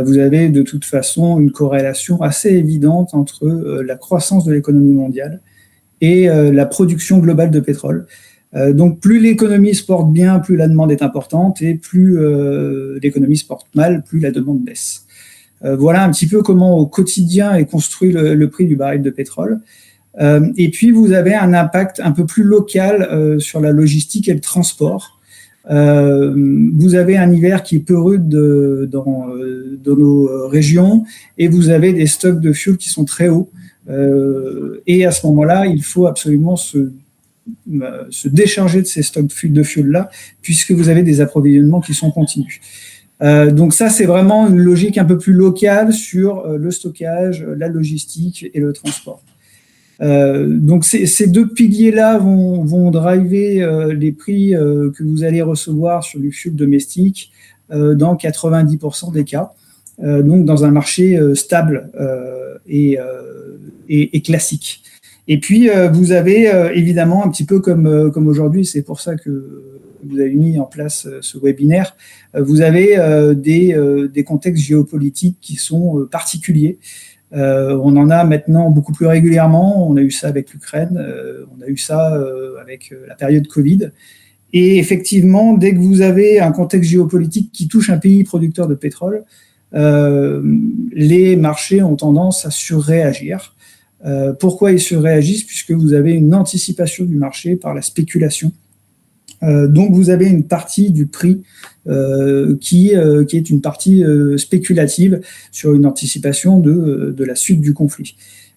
Vous avez de toute façon une corrélation assez évidente entre la croissance de l'économie mondiale et la production globale de pétrole. Donc plus l'économie se porte bien, plus la demande est importante, et plus l'économie se porte mal, plus la demande baisse. Voilà un petit peu comment au quotidien est construit le prix du baril de pétrole. Et puis vous avez un impact un peu plus local sur la logistique et le transport. Vous avez un hiver qui est peu rude dans nos régions, et vous avez des stocks de fuel qui sont très hauts. Et à ce moment-là, il faut absolument se décharger de ces stocks de fuel-là, puisque vous avez des approvisionnements qui sont continus. Donc ça, c'est vraiment une logique un peu plus locale sur le stockage, la logistique et le transport. Donc ces deux piliers-là vont driver les prix que vous allez recevoir sur du fuel domestique dans 90% des cas, donc dans un marché stable et classique. Et puis vous avez évidemment un petit peu comme aujourd'hui, c'est pour ça que vous avez mis en place ce webinaire, vous avez des contextes géopolitiques qui sont particuliers. On en a maintenant beaucoup plus régulièrement. On a eu ça avec l'Ukraine, on a eu ça avec la période Covid. Et effectivement, dès que vous avez un contexte géopolitique qui touche un pays producteur de pétrole, les marchés ont tendance à surréagir. Pourquoi ils surréagissent? Puisque vous avez une anticipation du marché par la spéculation. Donc vous avez une partie du prix qui est une partie spéculative sur une anticipation de la suite du conflit.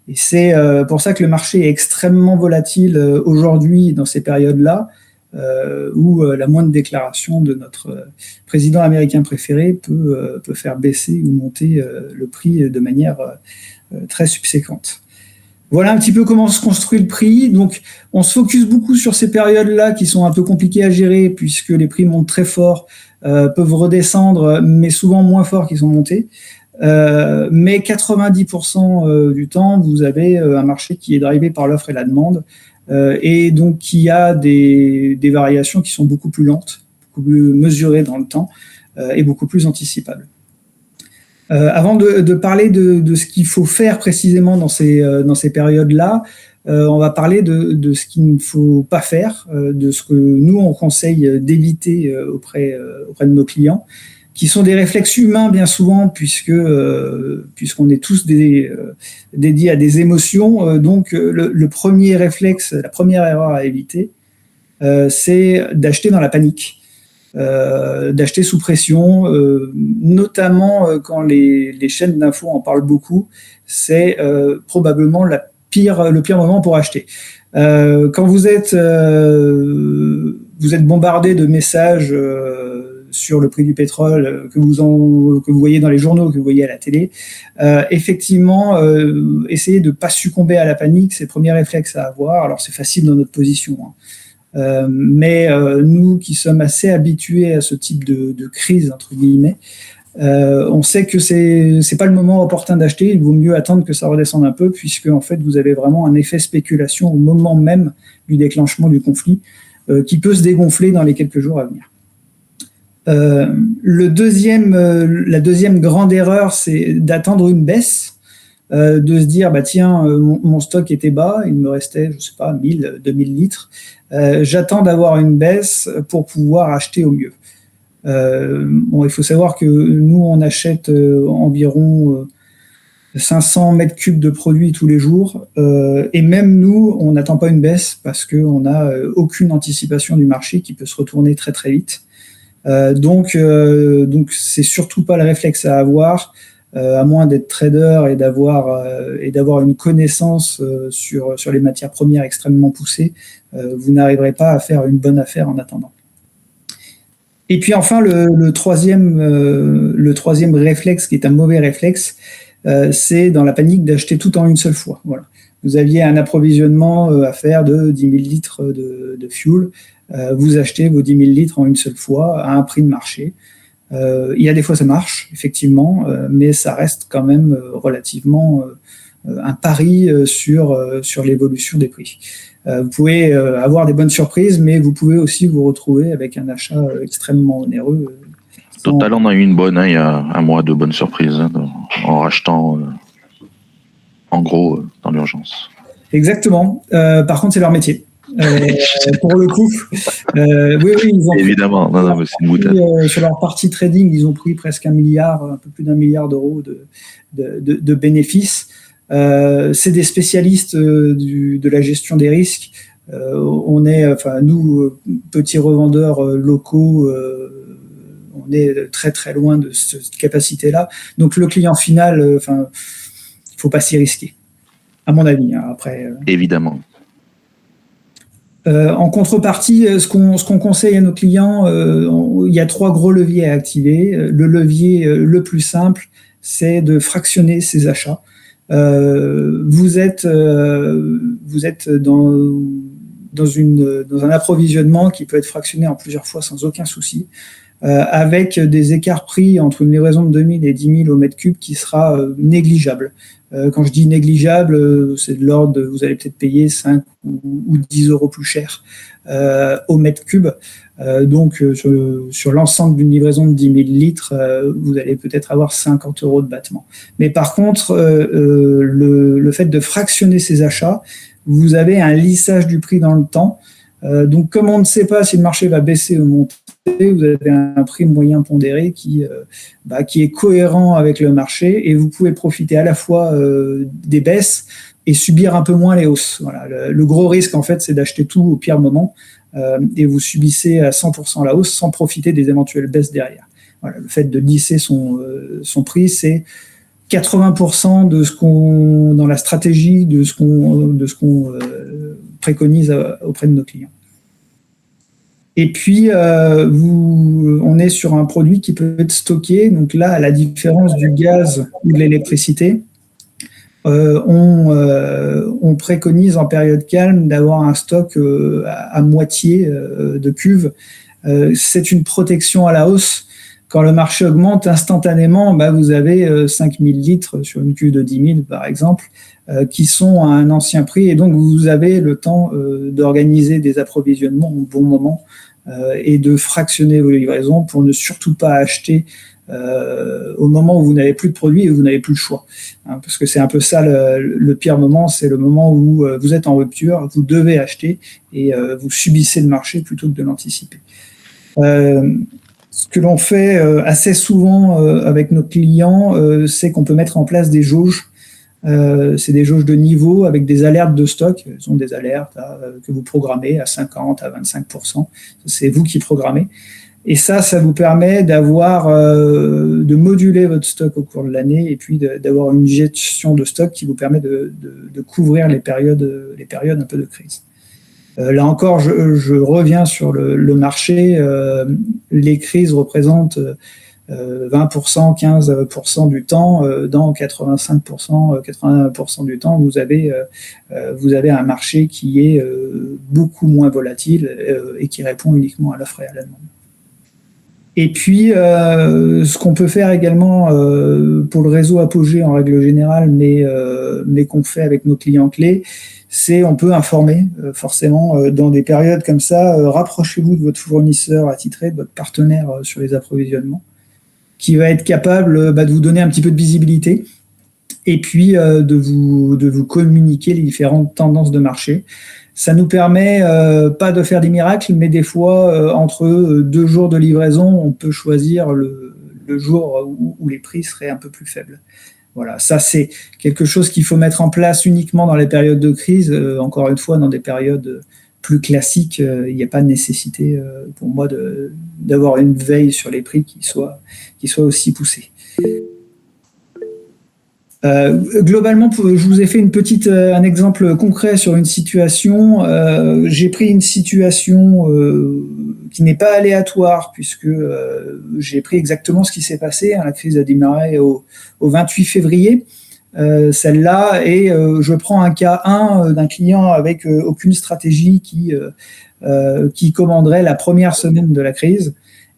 Et c'est pour ça que le marché est extrêmement volatile aujourd'hui dans ces périodes-là, où la moindre déclaration de notre président américain préféré peut faire baisser ou monter le prix de manière très subséquente. Voilà un petit peu comment se construit le prix. Donc, on se focus beaucoup sur ces périodes-là qui sont un peu compliquées à gérer puisque les prix montent très fort, peuvent redescendre, mais souvent moins fort qu'ils sont montés. Mais 90% du temps, vous avez un marché qui est drivé par l'offre et la demande, et donc qui a des variations qui sont beaucoup plus lentes, beaucoup plus mesurées dans le temps, et beaucoup plus anticipables. Avant de parler de ce qu'il faut faire précisément dans ces périodes-là, on va parler de ce qu'il ne faut pas faire, de ce que nous, on conseille d'éviter auprès de nos clients, qui sont des réflexes humains bien souvent, puisqu'on est tous dédiés à des émotions. Donc, le premier réflexe, la première erreur à éviter, c'est d'acheter dans la panique. D'acheter sous pression, notamment quand les chaînes d'infos en parlent beaucoup, c'est probablement le pire moment pour acheter. Quand vous êtes bombardé de messages sur le prix du pétrole que vous voyez dans les journaux, que vous voyez à la télé, effectivement, essayez de ne pas succomber à la panique, c'est le premier réflexe à avoir. Alors c'est facile dans notre position, hein. Mais nous qui sommes assez habitués à ce type de crise, entre guillemets, on sait que c'est pas le moment opportun d'acheter. Il vaut mieux attendre que ça redescende un peu, puisque en fait vous avez vraiment un effet spéculation au moment même du déclenchement du conflit, qui peut se dégonfler dans les quelques jours à venir. La deuxième grande erreur, c'est d'attendre une baisse, de se dire bah tiens, mon stock était bas, il me restait, je sais pas, 1000-2000 litres. J'attends d'avoir une baisse pour pouvoir acheter au mieux. Il faut savoir que nous, on achète environ 500 mètres cubes de produits tous les jours, et même nous, on n'attend pas une baisse parce qu'on n'a aucune anticipation du marché qui peut se retourner très très vite. Donc c'est surtout pas le réflexe à avoir, à moins d'être trader et d'avoir une connaissance sur les matières premières extrêmement poussée. Vous n'arriverez pas à faire une bonne affaire en attendant. Et puis enfin, le troisième réflexe, qui est un mauvais réflexe, c'est dans la panique d'acheter tout en une seule fois. Voilà. Vous aviez un approvisionnement à faire de 10 000 litres de fuel. Vous achetez vos 10 000 litres en une seule fois à un prix de marché. Il y a des fois ça marche, effectivement, mais ça reste quand même relativement un pari sur l'évolution des prix. Vous pouvez avoir des bonnes surprises, mais vous pouvez aussi vous retrouver avec un achat extrêmement onéreux. Total, on a eu une bonne, il y a un mois de bonnes surprises, en rachetant en gros dans l'urgence. Exactement. Par contre, c'est leur métier. Pour le coup, oui, ils ont évidemment, mais c'est une boutade. Sur leur partie trading, ils ont pris presque un peu plus d'1 milliard d'euros de bénéfices. C'est des spécialistes de la gestion des risques. Nous, petits revendeurs locaux, on est très très loin de cette capacité-là. Donc le client final, il faut pas s'y risquer, à mon avis. Hein, après. Évidemment. En contrepartie, ce qu'on conseille à nos clients, il y a 3 gros leviers à activer. Le levier le plus simple, c'est de fractionner ses achats. Vous êtes dans un approvisionnement qui peut être fractionné en plusieurs fois sans aucun souci, avec des écarts prix entre une livraison de 2000 et 10 000 au mètre cube qui sera négligeable. Quand je dis négligeable, c'est de l'ordre de, vous allez peut-être payer 5 ou 10 euros plus cher au mètre cube. Donc, sur l'ensemble d'une livraison de 10 000 litres, vous allez peut-être avoir 50 euros de battement. Mais par contre, le fait de fractionner ces achats, vous avez un lissage du prix dans le temps Donc, comme on ne sait pas si le marché va baisser ou monter, vous avez un prix moyen pondéré qui est cohérent avec le marché et vous pouvez profiter à la fois des baisses et subir un peu moins les hausses. Voilà. Le gros risque, en fait, c'est d'acheter tout au pire moment et vous subissez à 100% la hausse sans profiter des éventuelles baisses derrière. Voilà. Le fait de lisser son prix, c'est 80% de ce qu'on, dans la stratégie, de ce qu'on préconise auprès de nos clients. Et puis, on est sur un produit qui peut être stocké. Donc là, à la différence du gaz ou de l'électricité, on préconise en période calme d'avoir un stock à moitié de cuve. C'est une protection à la hausse. Quand le marché augmente instantanément, vous avez 5000 litres sur une cuve de 10 000, par exemple, qui sont à un ancien prix. Et donc, vous avez le temps d'organiser des approvisionnements au bon moment et de fractionner vos livraisons pour ne surtout pas acheter au moment où vous n'avez plus de produits et où vous n'avez plus le choix. Parce que c'est un peu ça le pire moment, c'est le moment où vous êtes en rupture, vous devez acheter et vous subissez le marché plutôt que de l'anticiper. Ce que l'on fait assez souvent avec nos clients, c'est qu'on peut mettre en place des jauges. C'est des jauges de niveau avec des alertes de stock. Ce sont des alertes que vous programmez à 50, à 25%. C'est vous qui programmez. Et ça vous permet de moduler votre stock au cours de l'année et puis d'avoir une gestion de stock qui vous permet de couvrir les périodes un peu de crise. Là encore, je reviens sur le marché. Les crises représentent 20%, 15% du temps. Dans 85%, 80% du temps, vous avez un marché qui est beaucoup moins volatile et qui répond uniquement à l'offre et à la demande. Et puis, ce qu'on peut faire également pour le réseau Apogée en règle générale, mais qu'on fait avec nos clients clés, c'est on peut informer forcément dans des périodes comme ça, rapprochez-vous de votre fournisseur attitré, de votre partenaire sur les approvisionnements, qui va être capable de vous donner un petit peu de visibilité et puis de vous communiquer les différentes tendances de marché. Ça nous permet pas de faire des miracles, mais des fois, entre 2 jours de livraison, on peut choisir le jour où les prix seraient un peu plus faibles. Voilà, ça c'est quelque chose qu'il faut mettre en place uniquement dans les périodes de crise. Encore une fois, dans des périodes plus classiques, il n'y a pas de nécessité pour moi d'avoir une veille sur les prix qui soit aussi poussée. Globalement, je vous ai fait un exemple concret sur une situation. J'ai pris une situation qui n'est pas aléatoire puisque j'ai pris exactement ce qui s'est passé. La crise a démarré au 28 février, celle-là, et je prends un cas 1 d'un client avec aucune stratégie qui commanderait la première semaine de la crise.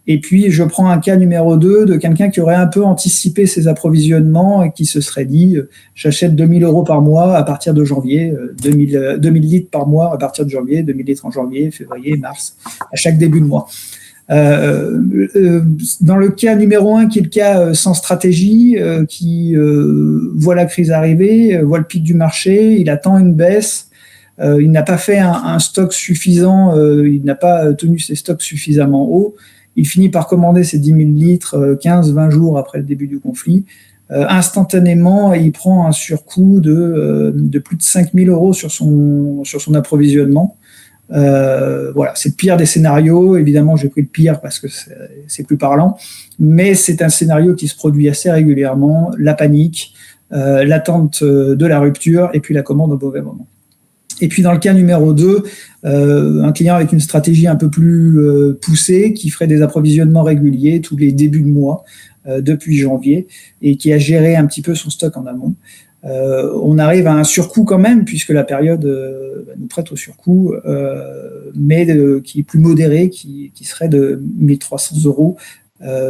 Et puis, je prends un cas numéro 2 de quelqu'un qui aurait un peu anticipé ses approvisionnements et qui se serait dit j'achète 2000 € par mois à partir de janvier, 2000 litres par mois à partir de janvier, 2000 litres en janvier, février, mars, à chaque début de mois. Dans le cas numéro 1, qui est le cas sans stratégie, qui voit la crise arriver, voit le pic du marché, il attend une baisse, il n'a pas fait un stock suffisant, il n'a pas tenu ses stocks suffisamment hauts. Il finit par commander ses 10 000 litres 15-20 jours après le début du conflit. Instantanément, il prend un surcoût de plus de 5 000 € sur son approvisionnement. Voilà, c'est le pire des scénarios. Évidemment, j'ai pris le pire parce que c'est plus parlant. Mais c'est un scénario qui se produit assez régulièrement. La panique, l'attente de la rupture et puis la commande au mauvais moment. Et puis dans le cas numéro 2, un client avec une stratégie un peu plus poussée, qui ferait des approvisionnements réguliers tous les débuts de mois depuis janvier et qui a géré un petit peu son stock en amont. On arrive à un surcoût quand même, puisque la période nous prête au surcoût, mais qui est plus modéré, qui serait de 1 300 €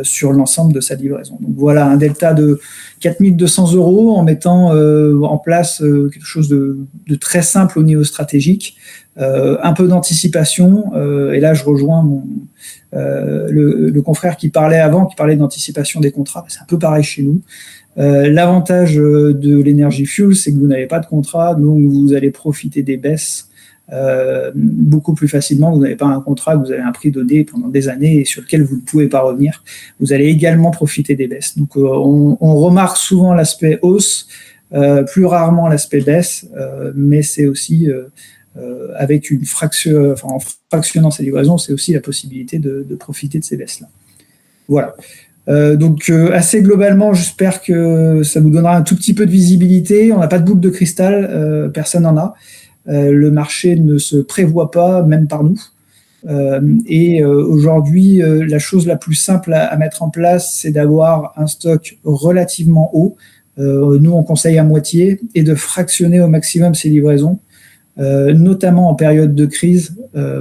sur l'ensemble de sa livraison. Donc voilà, un delta de 4 200 € en mettant en place quelque chose de très simple au niveau stratégique, un peu d'anticipation, et là je rejoins le confrère qui parlait d'anticipation des contrats. C'est un peu pareil chez nous. L'avantage de l'Energy Fuel, c'est que vous n'avez pas de contrat, donc vous allez profiter des baisses beaucoup plus facilement. Vous n'avez pas un contrat, vous avez un prix donné pendant des années et sur lequel vous ne pouvez pas revenir. Vous allez également profiter des baisses. Donc, on remarque souvent l'aspect hausse, plus rarement l'aspect baisse, mais c'est aussi avec une fraction, en fractionnant ces livraisons, c'est aussi la possibilité de profiter de ces baisses-là. Voilà. Donc assez globalement, j'espère que ça vous donnera un tout petit peu de visibilité. On n'a pas de boule de cristal, personne n'en a. Le marché ne se prévoit pas, même par nous. Et aujourd'hui, la chose la plus simple à mettre en place, c'est d'avoir un stock relativement haut. Nous, on conseille à moitié et de fractionner au maximum ces livraisons, notamment en période de crise,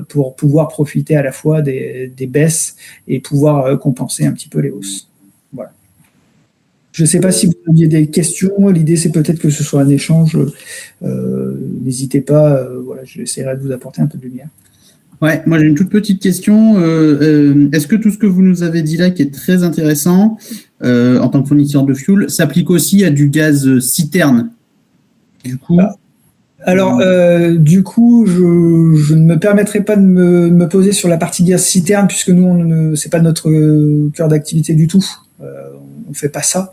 pour pouvoir profiter à la fois des baisses et pouvoir compenser un petit peu les hausses. Voilà. Je ne sais pas si vous aviez des questions. L'idée, c'est peut-être que ce soit un échange. N'hésitez pas. Voilà, j'essaierai de vous apporter un peu de lumière. Ouais, moi j'ai une toute petite question. Est-ce que tout ce que vous nous avez dit là, qui est très intéressant en tant que fournisseur de fuel, s'applique aussi à du gaz citerne? Du coup. Alors, du coup, je ne me permettrai pas de me poser sur la partie gaz citerne, puisque nous, c'est pas notre cœur d'activité du tout. On fait pas ça.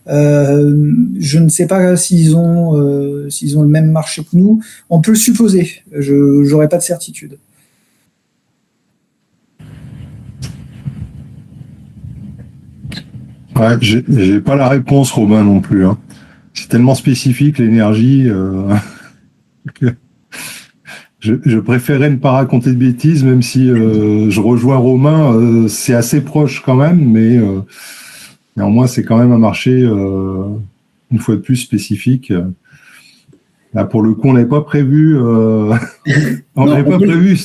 Je ne sais pas s'ils ont le même marché que nous. On peut le supposer. Je n'aurai pas de certitude. Ouais, j'ai pas la réponse, Romain, non plus. Hein. C'est tellement spécifique, l'énergie. Que je préférais ne pas raconter de bêtises, même si je rejoins Romain, c'est assez proche quand même, mais néanmoins, c'est quand même un marché, une fois de plus, spécifique. Là, pour le coup, on n'avait pas prévu, prévu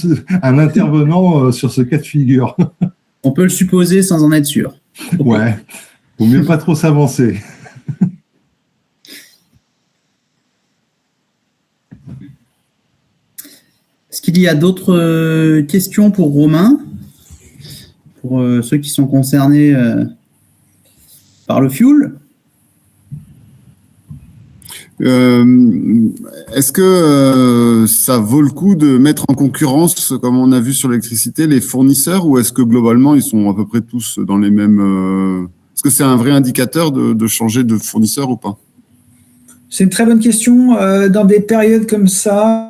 un intervenant sur ce cas de figure. On peut le supposer sans en être sûr. Ouais, vaut mieux pas trop s'avancer. Est-ce qu'il y a d'autres questions pour Romain, pour ceux qui sont concernés par le fuel? Est-ce que ça vaut le coup de mettre en concurrence, comme on a vu sur l'électricité, les fournisseurs, ou est-ce que globalement ils sont à peu près tous dans les mêmes... Est-ce que c'est un vrai indicateur de changer de fournisseur ou pas? C'est une très bonne question. Dans des périodes comme ça,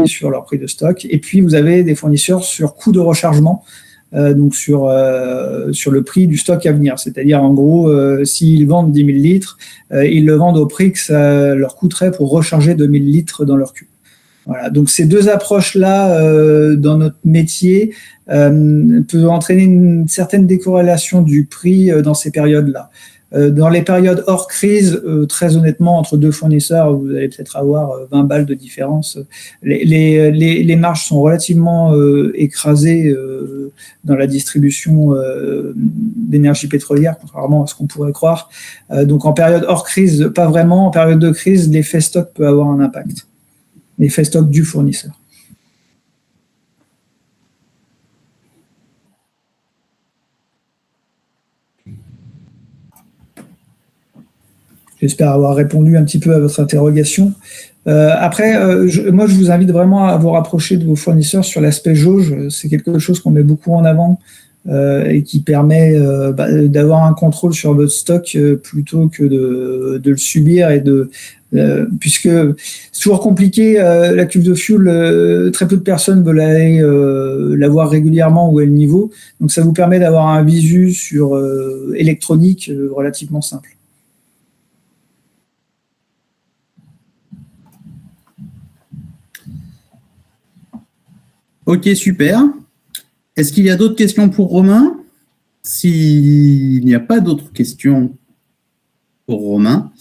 sur leur prix de stock. Et puis, vous avez des fournisseurs sur coût de rechargement, donc sur le prix du stock à venir. C'est-à-dire, en gros, s'ils vendent 10 000 litres, ils le vendent au prix que ça leur coûterait pour recharger 2 000 litres dans leur cube. Voilà. Donc, ces deux approches-là, dans notre métier, peuvent entraîner une certaine décorrélation du prix dans ces périodes-là. Dans les périodes hors crise, très honnêtement, entre deux fournisseurs, vous allez peut-être avoir 20 balles de différence. Les marges sont relativement écrasées dans la distribution d'énergie pétrolière, contrairement à ce qu'on pourrait croire. Donc en période hors crise, pas vraiment. En période de crise, l'effet stock peut avoir un impact. L'effet stock du fournisseur. J'espère avoir répondu un petit peu à votre interrogation. Après, moi, je vous invite vraiment à vous rapprocher de vos fournisseurs sur l'aspect jauge. C'est quelque chose qu'on met beaucoup en avant et qui permet d'avoir un contrôle sur votre stock plutôt que de le subir et puisque c'est toujours compliqué, la cuve de fuel, très peu de personnes veulent aller la voir régulièrement où est le niveau. Donc, ça vous permet d'avoir un visu sur électronique relativement simple. Ok, super. Est-ce qu'il y a d'autres questions pour Romain? S'il n'y a pas d'autres questions pour Romain,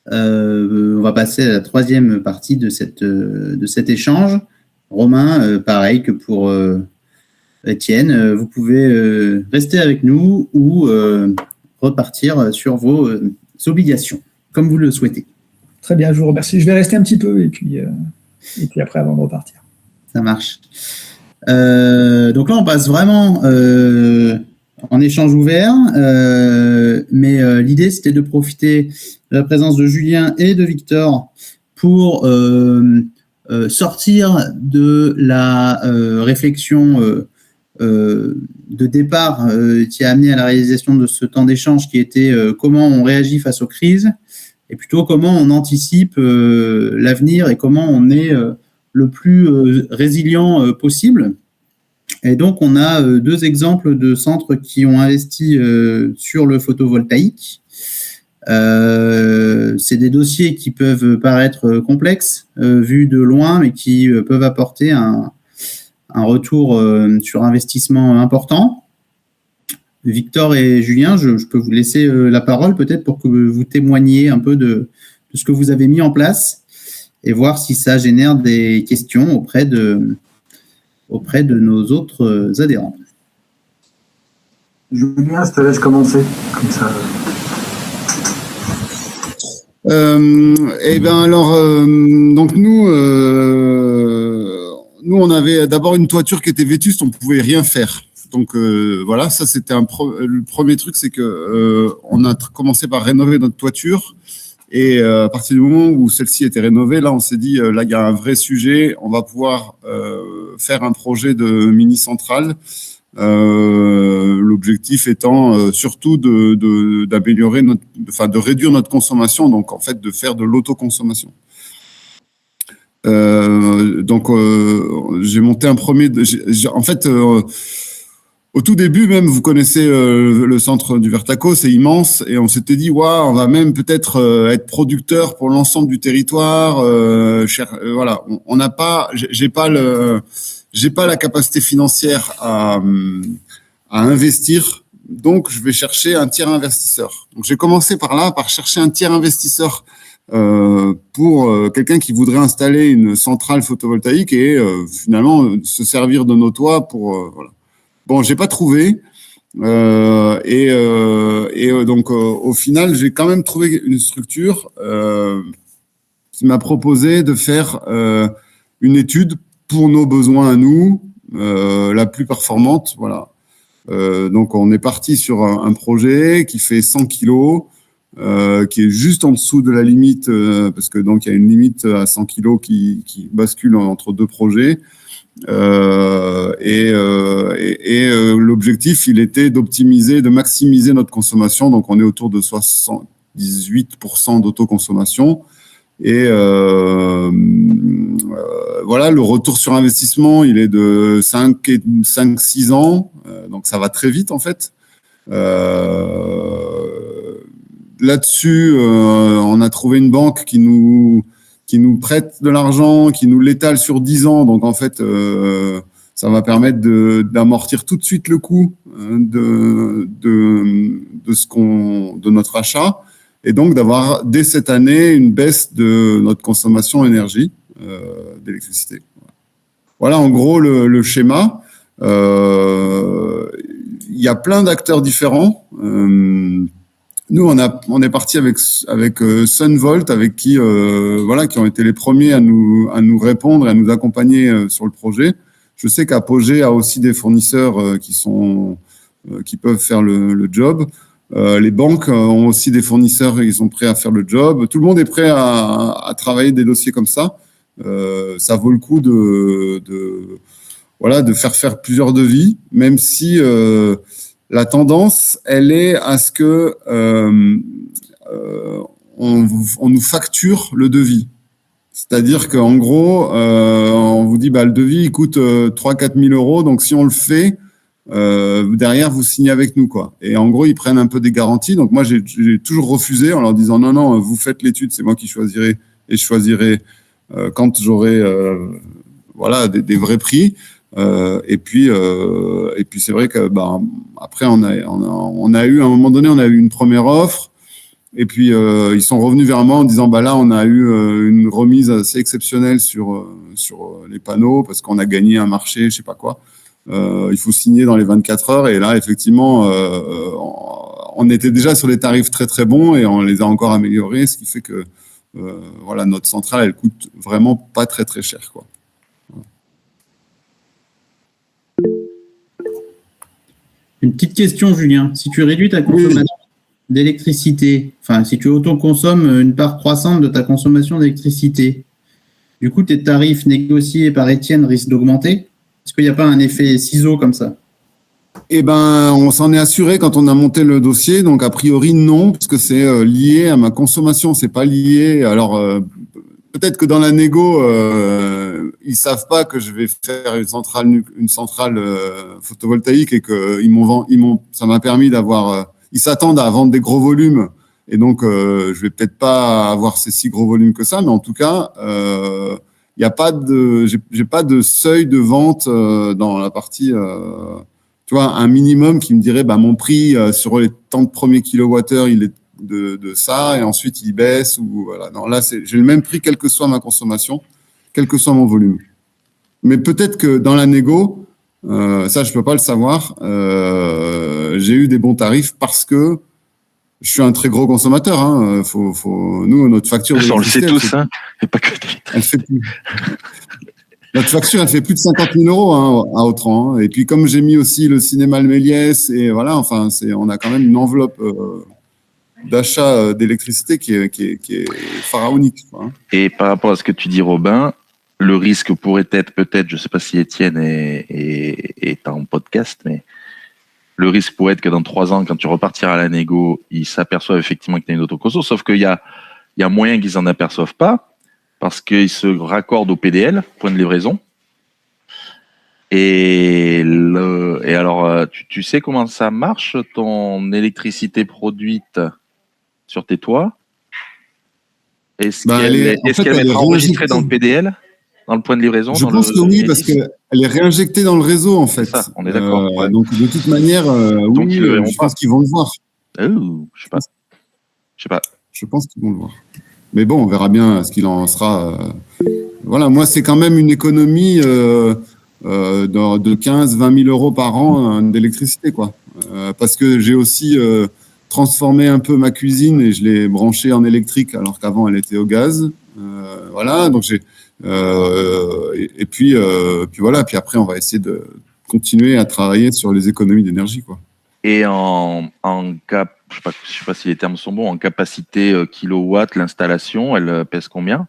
on va passer à la troisième partie de cet échange. Romain, pareil que pour Étienne, vous pouvez rester avec nous ou repartir sur vos obligations, comme vous le souhaitez. Très bien, je vous remercie. Je vais rester un petit peu et puis après avant de repartir. Ça marche. Donc là, on passe vraiment en échange ouvert, mais l'idée, c'était de profiter de la présence de Julien et de Victor pour sortir de la réflexion de départ qui a amené à la réalisation de ce temps d'échange qui était comment on réagit face aux crises et plutôt comment on anticipe l'avenir et comment on est le plus résilient possible. Et donc, on a deux exemples de centres qui ont investi sur le photovoltaïque. C'est des dossiers qui peuvent paraître complexes vus de loin, mais qui peuvent apporter un retour sur investissement important. Victor et Julien, je peux vous laisser la parole peut-être pour que vous témoigniez un peu de ce que vous avez mis en place et voir si ça génère des questions auprès de nos autres adhérents. Julien, je te laisse commencer, comme ça. Donc nous, on avait d'abord une toiture qui était vétuste, on pouvait rien faire. Donc voilà, ça c'était le premier truc, c'est que on a commencé par rénover notre toiture. Et à partir du moment où celle-ci était rénovée, là, on s'est dit, là, il y a un vrai sujet. On va pouvoir faire un projet de mini-centrale. L'objectif étant surtout d'améliorer de réduire notre consommation, donc en fait de faire de l'autoconsommation. J'ai monté un premier. Au tout début, même, vous connaissez le centre du Vertaco, c'est immense, et on s'était dit, waouh, on va même peut-être être producteur pour l'ensemble du territoire. Voilà, on n'a pas, j'ai pas la capacité financière à investir, donc je vais chercher un tiers investisseur. Donc j'ai commencé par chercher un tiers investisseur pour quelqu'un qui voudrait installer une centrale photovoltaïque et finalement se servir de nos toits pour voilà. Bon, j'ai pas trouvé, donc au final, j'ai quand même trouvé une structure qui m'a proposé de faire une étude pour nos besoins à nous, la plus performante, voilà. Donc on est parti sur un projet qui fait 100 kilos, qui est juste en dessous de la limite, parce que donc il y a une limite à 100 kilos qui bascule entre deux projets. L'objectif, il était d'optimiser, de maximiser notre consommation. Donc, on est autour de 78% d'autoconsommation. Et voilà, le retour sur investissement, il est de 5-6 ans. Donc, ça va très vite, en fait. Là-dessus, on a trouvé une banque qui nous prête de l'argent, qui nous l'étale sur 10 ans. Donc, en fait, ça va permettre d'amortir tout de suite le coût de notre achat et donc d'avoir dès cette année une baisse de notre consommation énergie d'électricité. Voilà en gros le schéma. Il y a plein d'acteurs différents. Nous, on est parti avec Sunvolt, avec qui ont été les premiers à nous répondre et à nous accompagner sur le projet. Je sais qu'Apogée a aussi des fournisseurs qui peuvent faire le job. Les banques ont aussi des fournisseurs, ils sont prêts à faire le job. Tout le monde est prêt à travailler des dossiers comme ça. Ça vaut le coup de faire plusieurs devis, même si la tendance, elle est à ce que on nous facture le devis. C'est-à-dire qu'en gros, on vous dit, le devis, il coûte 3-4 000 euros. Donc, si on le fait, derrière, vous signez avec nous, quoi. Et en gros, ils prennent un peu des garanties. Donc, moi, j'ai toujours refusé en leur disant, non, vous faites l'étude, c'est moi qui choisirai. Et je choisirai quand j'aurai, des vrais prix. Et puis c'est vrai que après on a eu à un moment donné on a eu une première offre et puis ils sont revenus vers moi en disant là on a eu une remise assez exceptionnelle sur les panneaux parce qu'on a gagné un marché, je sais pas quoi. Il faut signer dans les 24 heures et là effectivement on était déjà sur des tarifs très très bons et on les a encore améliorés, ce qui fait que voilà, notre centrale, elle coûte vraiment pas très très cher, quoi. Une petite question, Julien. Si tu réduis ta consommation d'électricité, enfin, si tu autoconsommes une part croissante de ta consommation d'électricité, du coup, tes tarifs négociés par Étienne risquent d'augmenter? Est-ce qu'il n'y a pas un effet ciseau comme ça? Eh ben, on s'en est assuré quand on a monté le dossier. Donc, a priori, non, parce que c'est lié à ma consommation. C'est pas lié. Alors, peut-être que dans la négo, ils savent pas que je vais faire une centrale photovoltaïque et que ça m'a permis d'avoir. Ils s'attendent à vendre des gros volumes. Et donc, je vais peut-être pas avoir ces si gros volumes que ça, mais en tout cas, il y a pas de, j'ai pas de seuil de vente dans la partie. Tu vois, un minimum qui me dirait, bah, mon prix sur les tant de premiers kilowattheures, il est de ça, et ensuite il baisse, ou voilà. Non, là, j'ai le même prix, quelle que soit ma consommation, quel que soit mon volume. Mais peut-être que dans la négo, ça, je peux pas le savoir, j'ai eu des bons tarifs parce que je suis un très gros consommateur, hein. Nous, notre facture. On le sait tous, hein. Et pas que elle fait plus. Notre facture, elle fait plus de 50 000 euros à Autran. Et puis, comme j'ai mis aussi le cinéma Le Méliès, et voilà, enfin, on a quand même une enveloppe d'achat d'électricité qui est pharaonique, quoi. Et par rapport à ce que tu dis, Robin, le risque pourrait être peut-être, je ne sais pas si Étienne est en podcast, mais le risque pourrait être que dans 3 ans, quand tu repartiras à la négo, ils s'aperçoivent effectivement que tu as une autoconso, sauf qu'il y a moyen qu'ils n'en aperçoivent pas, parce qu'ils se raccordent au PDL, point de livraison. Et alors, tu sais comment ça marche, ton électricité produite sur tes toits? Est-ce qu'elle va être enregistrée dans le PDL, dans le point de livraison? Je pense que oui, parce qu'elle est réinjectée dans le réseau, en fait. C'est ça, on est d'accord. Ouais. Donc, de toute manière, oui, je pense qu'ils vont le voir. Je sais pas. Je pense qu'ils vont le voir. Mais bon, on verra bien ce qu'il en sera. Voilà, moi, c'est quand même une économie de 15-20 000 euros par an d'électricité, quoi. Parce que j'ai aussi transformé un peu ma cuisine et je l'ai branchée en électrique alors qu'avant elle était au gaz. Voilà, donc et puis voilà, puis après on va essayer de continuer à travailler sur les économies d'énergie, quoi. Et en cap, je sais pas si les termes sont bons, en capacité kilowatt, l'installation, elle pèse combien?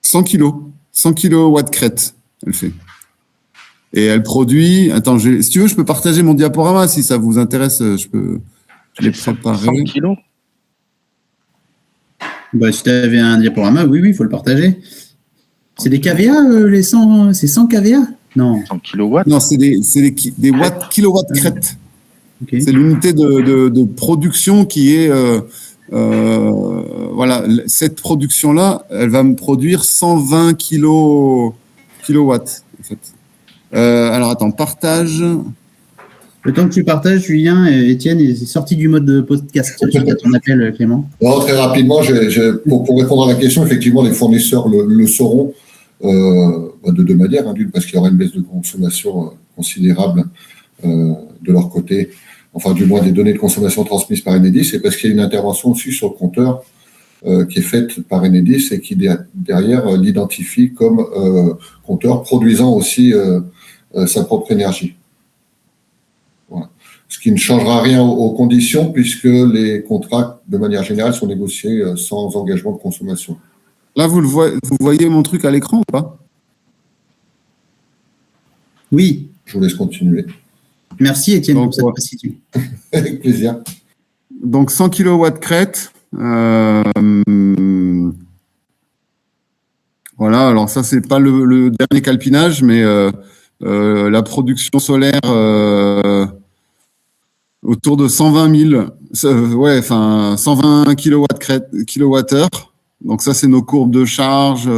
100 kilos. 100 kilowatts crête, elle fait. Et elle produit. Attends, si tu veux, je peux partager mon diaporama si ça vous intéresse. Je l'ai préparé. 100 kilos? Bah, si tu avais un diaporama, oui, il faut le partager. C'est des kVA, les 100, c'est 100 kVA? Non. 100 kilowatts? Non, c'est des watts, kilowatts crête. Okay. C'est l'unité de production qui est. Voilà, cette production-là, elle va me produire 120 kilowatts, en fait. Alors, attends, partage. Le temps que tu partages, Julien, Étienne est sorti du mode de podcast. Suite à ton appel, Clément. Non, très rapidement, pour répondre à la question, effectivement, les fournisseurs le sauront de deux manières. D'une, parce qu'il y aura une baisse de consommation considérable de leur côté, enfin du moins des données de consommation transmises par Enedis, et parce qu'il y a une intervention aussi sur le compteur qui est faite par Enedis et qui derrière l'identifie comme compteur produisant aussi sa propre énergie. Voilà. Ce qui ne changera rien aux conditions puisque les contrats, de manière générale, sont négociés sans engagement de consommation. Là, vous voyez mon truc à l'écran ou pas? Oui. Je vous laisse continuer. Merci, Étienne, pour cette précision. Avec plaisir. Donc, 100 kilowatts crête. Voilà, alors ça, c'est pas le dernier calpinage, mais la production solaire autour de 120 000, ouais, enfin 120 kilowattheures. Donc ça, c'est nos courbes de charge.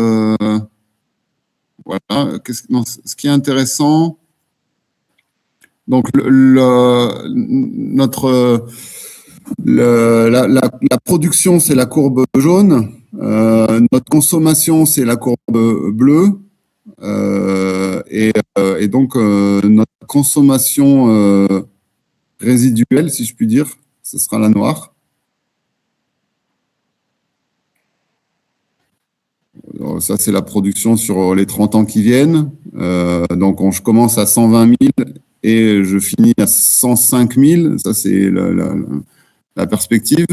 Voilà. Ce qui est intéressant, donc la production, c'est la courbe jaune. Notre consommation, c'est la courbe bleue. Et donc, notre consommation résiduelle, si je puis dire. Ce sera la noire. Alors, ça, c'est la production sur les 30 ans qui viennent. Donc, je commence à 120 000 et je finis à 105 000. Ça, c'est la perspective.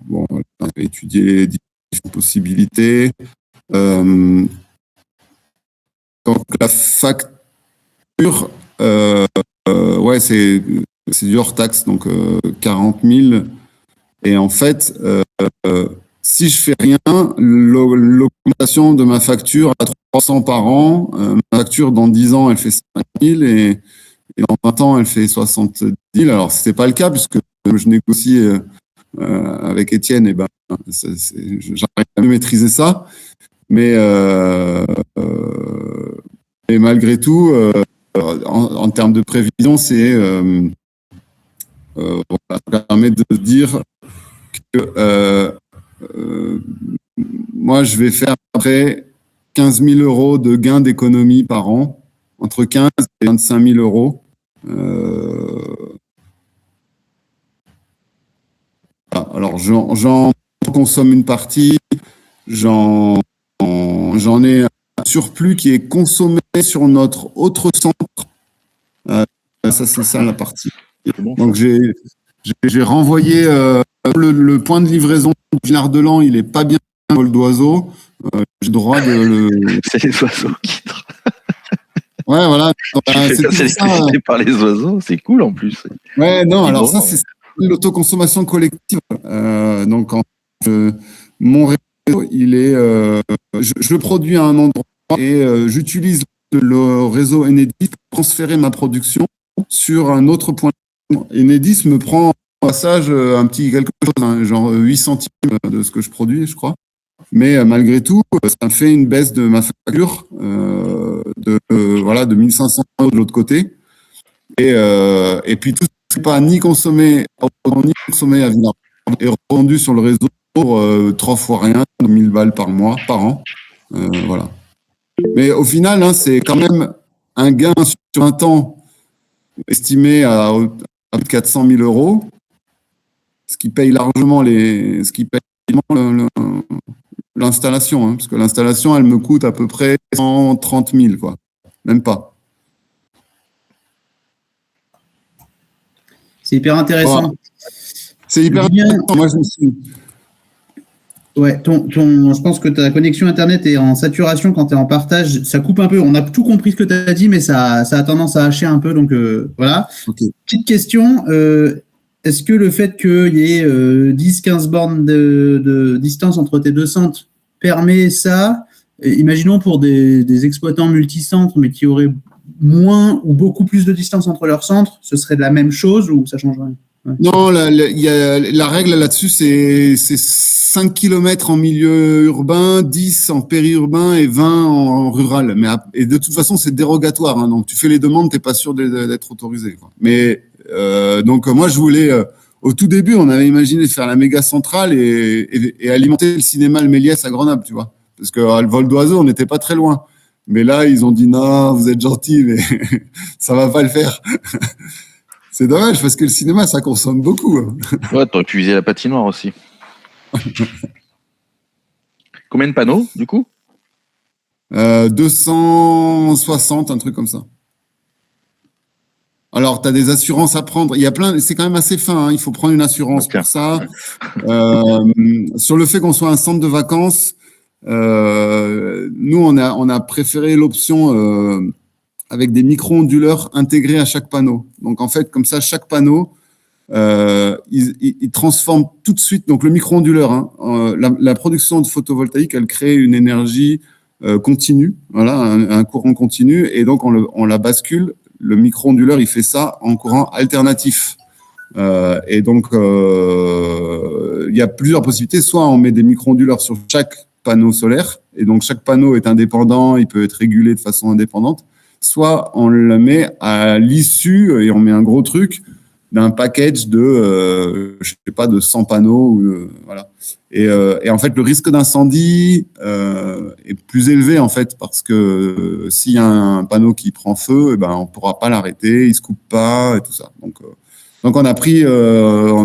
Bon, on va étudier différentes possibilités. Donc, la facture, ouais, c'est du hors taxe, donc 40 000. Et en fait, si je fais rien, l'augmentation de ma facture à 300 par an, ma facture dans 10 ans, elle fait 5 000 et dans 20 ans, elle fait 70 000. Alors, ce n'est pas le cas puisque je négocie avec Étienne, et ben, j'arrive à mieux maîtriser ça. Mais malgré tout, en termes de prévision, ça permet de dire que moi, je vais faire après 15 000 euros de gains d'économie par an, entre 15 et 25 000 euros. Alors, j'en consomme une partie, j'en ai un surplus qui est consommé sur notre autre centre. Ça, c'est ça la partie. Donc, j'ai renvoyé le point de livraison du Villard-de-Lans, il n'est pas bien vol d'oiseau. J'ai le droit de le. C'est les oiseaux qui. Ouais, voilà. C'est par les oiseaux, c'est cool en plus. Ouais, non, alors ça, c'est l'autoconsommation collective. Donc, mon réseau, il est. Je produis à un endroit et j'utilise le réseau Enedis pour transférer ma production sur un autre point. Enedis me prend au passage un petit quelque chose, hein, genre 8 centimes de ce que je produis, je crois. Mais malgré tout, ça me fait une baisse de ma facture de 1 500 euros de l'autre côté. Et puis tout ce qui n'est pas ni consommé à Villard est revendu sur le réseau pour 3 fois rien, 1 000 balles par mois, par an. Voilà. Mais au final, hein, c'est quand même un gain sur un temps estimé à plus de 400 000 euros, ce qui paye largement l'installation, hein, parce que l'installation, elle me coûte à peu près 130 000, quoi. Même pas. C'est hyper intéressant. Voilà. C'est hyper intéressant. Moi, je me suis... Ouais, je pense que ta connexion Internet est en saturation quand tu es en partage. Ça coupe un peu. On a tout compris ce que tu as dit, mais ça a tendance à hacher un peu. Donc, voilà. Okay. Petite question. Est-ce que le fait qu'il y ait 10-15 bornes de distance entre tes deux centres permet ça? Imaginons pour des exploitants multicentres, mais qui auraient moins ou beaucoup plus de distance entre leurs centres, ce serait de la même chose ou ça change rien? Ouais. Non, la règle là-dessus, c'est 5 km en milieu urbain, 10 en périurbain et 20 en rural. Et de toute façon, c'est dérogatoire. Hein, donc, tu fais les demandes, tu n'es pas sûr d'être autorisé, quoi. Mais donc, moi, je voulais... au tout début, on avait imaginé de faire la méga centrale et alimenter le cinéma Le Méliès à Grenoble, tu vois. Parce que le vol d'oiseau, on n'était pas très loin. Mais là, ils ont dit non, vous êtes gentils, mais ça va pas le faire. C'est dommage parce que le cinéma, ça consomme beaucoup. Ouais, t'aurais pu viser la patinoire aussi. Combien de panneaux, du coup 260, un truc comme ça. Alors, tu as des assurances à prendre. Il y a plein, c'est quand même assez fin. Hein. Il faut prendre une assurance pour ça. Sur le fait qu'on soit un centre de vacances, nous, on a préféré l'option avec des micro-onduleurs intégrés à chaque panneau. Donc, en fait, comme ça, chaque panneau, il transforme tout de suite. Donc, le micro-onduleur, hein, la production de photovoltaïque, elle crée une énergie continue, voilà, un courant continu, et donc on la bascule. Le micro-onduleur, il fait ça en courant alternatif. Et donc, il y a plusieurs possibilités. Soit on met des micro-onduleurs sur chaque panneau solaire, et donc chaque panneau est indépendant, il peut être régulé de façon indépendante. Soit on le met à l'issue et on met un gros truc d'un package de, je sais pas, de 100 panneaux. Voilà. Et en fait, le risque d'incendie est plus élevé, en fait, parce que s'il y a un panneau qui prend feu, eh ben, on pourra pas l'arrêter, il se coupe pas et tout ça. Donc on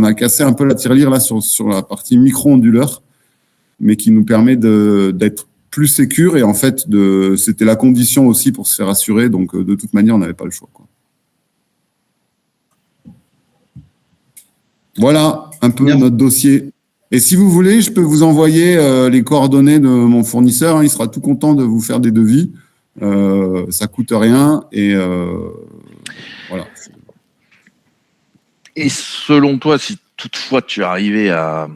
a cassé un peu la tirelire là sur la partie micro-onduleur, mais qui nous permet d'être plus sécure. Et en fait, c'était la condition aussi pour se faire assurer. Donc, de toute manière, on n'avait pas le choix, quoi. Voilà un peu notre dossier. Et si vous voulez, je peux vous envoyer les coordonnées de mon fournisseur. Hein, il sera tout content de vous faire des devis. Ça coûte rien. Et voilà. Et selon toi, si toutefois tu arrivais à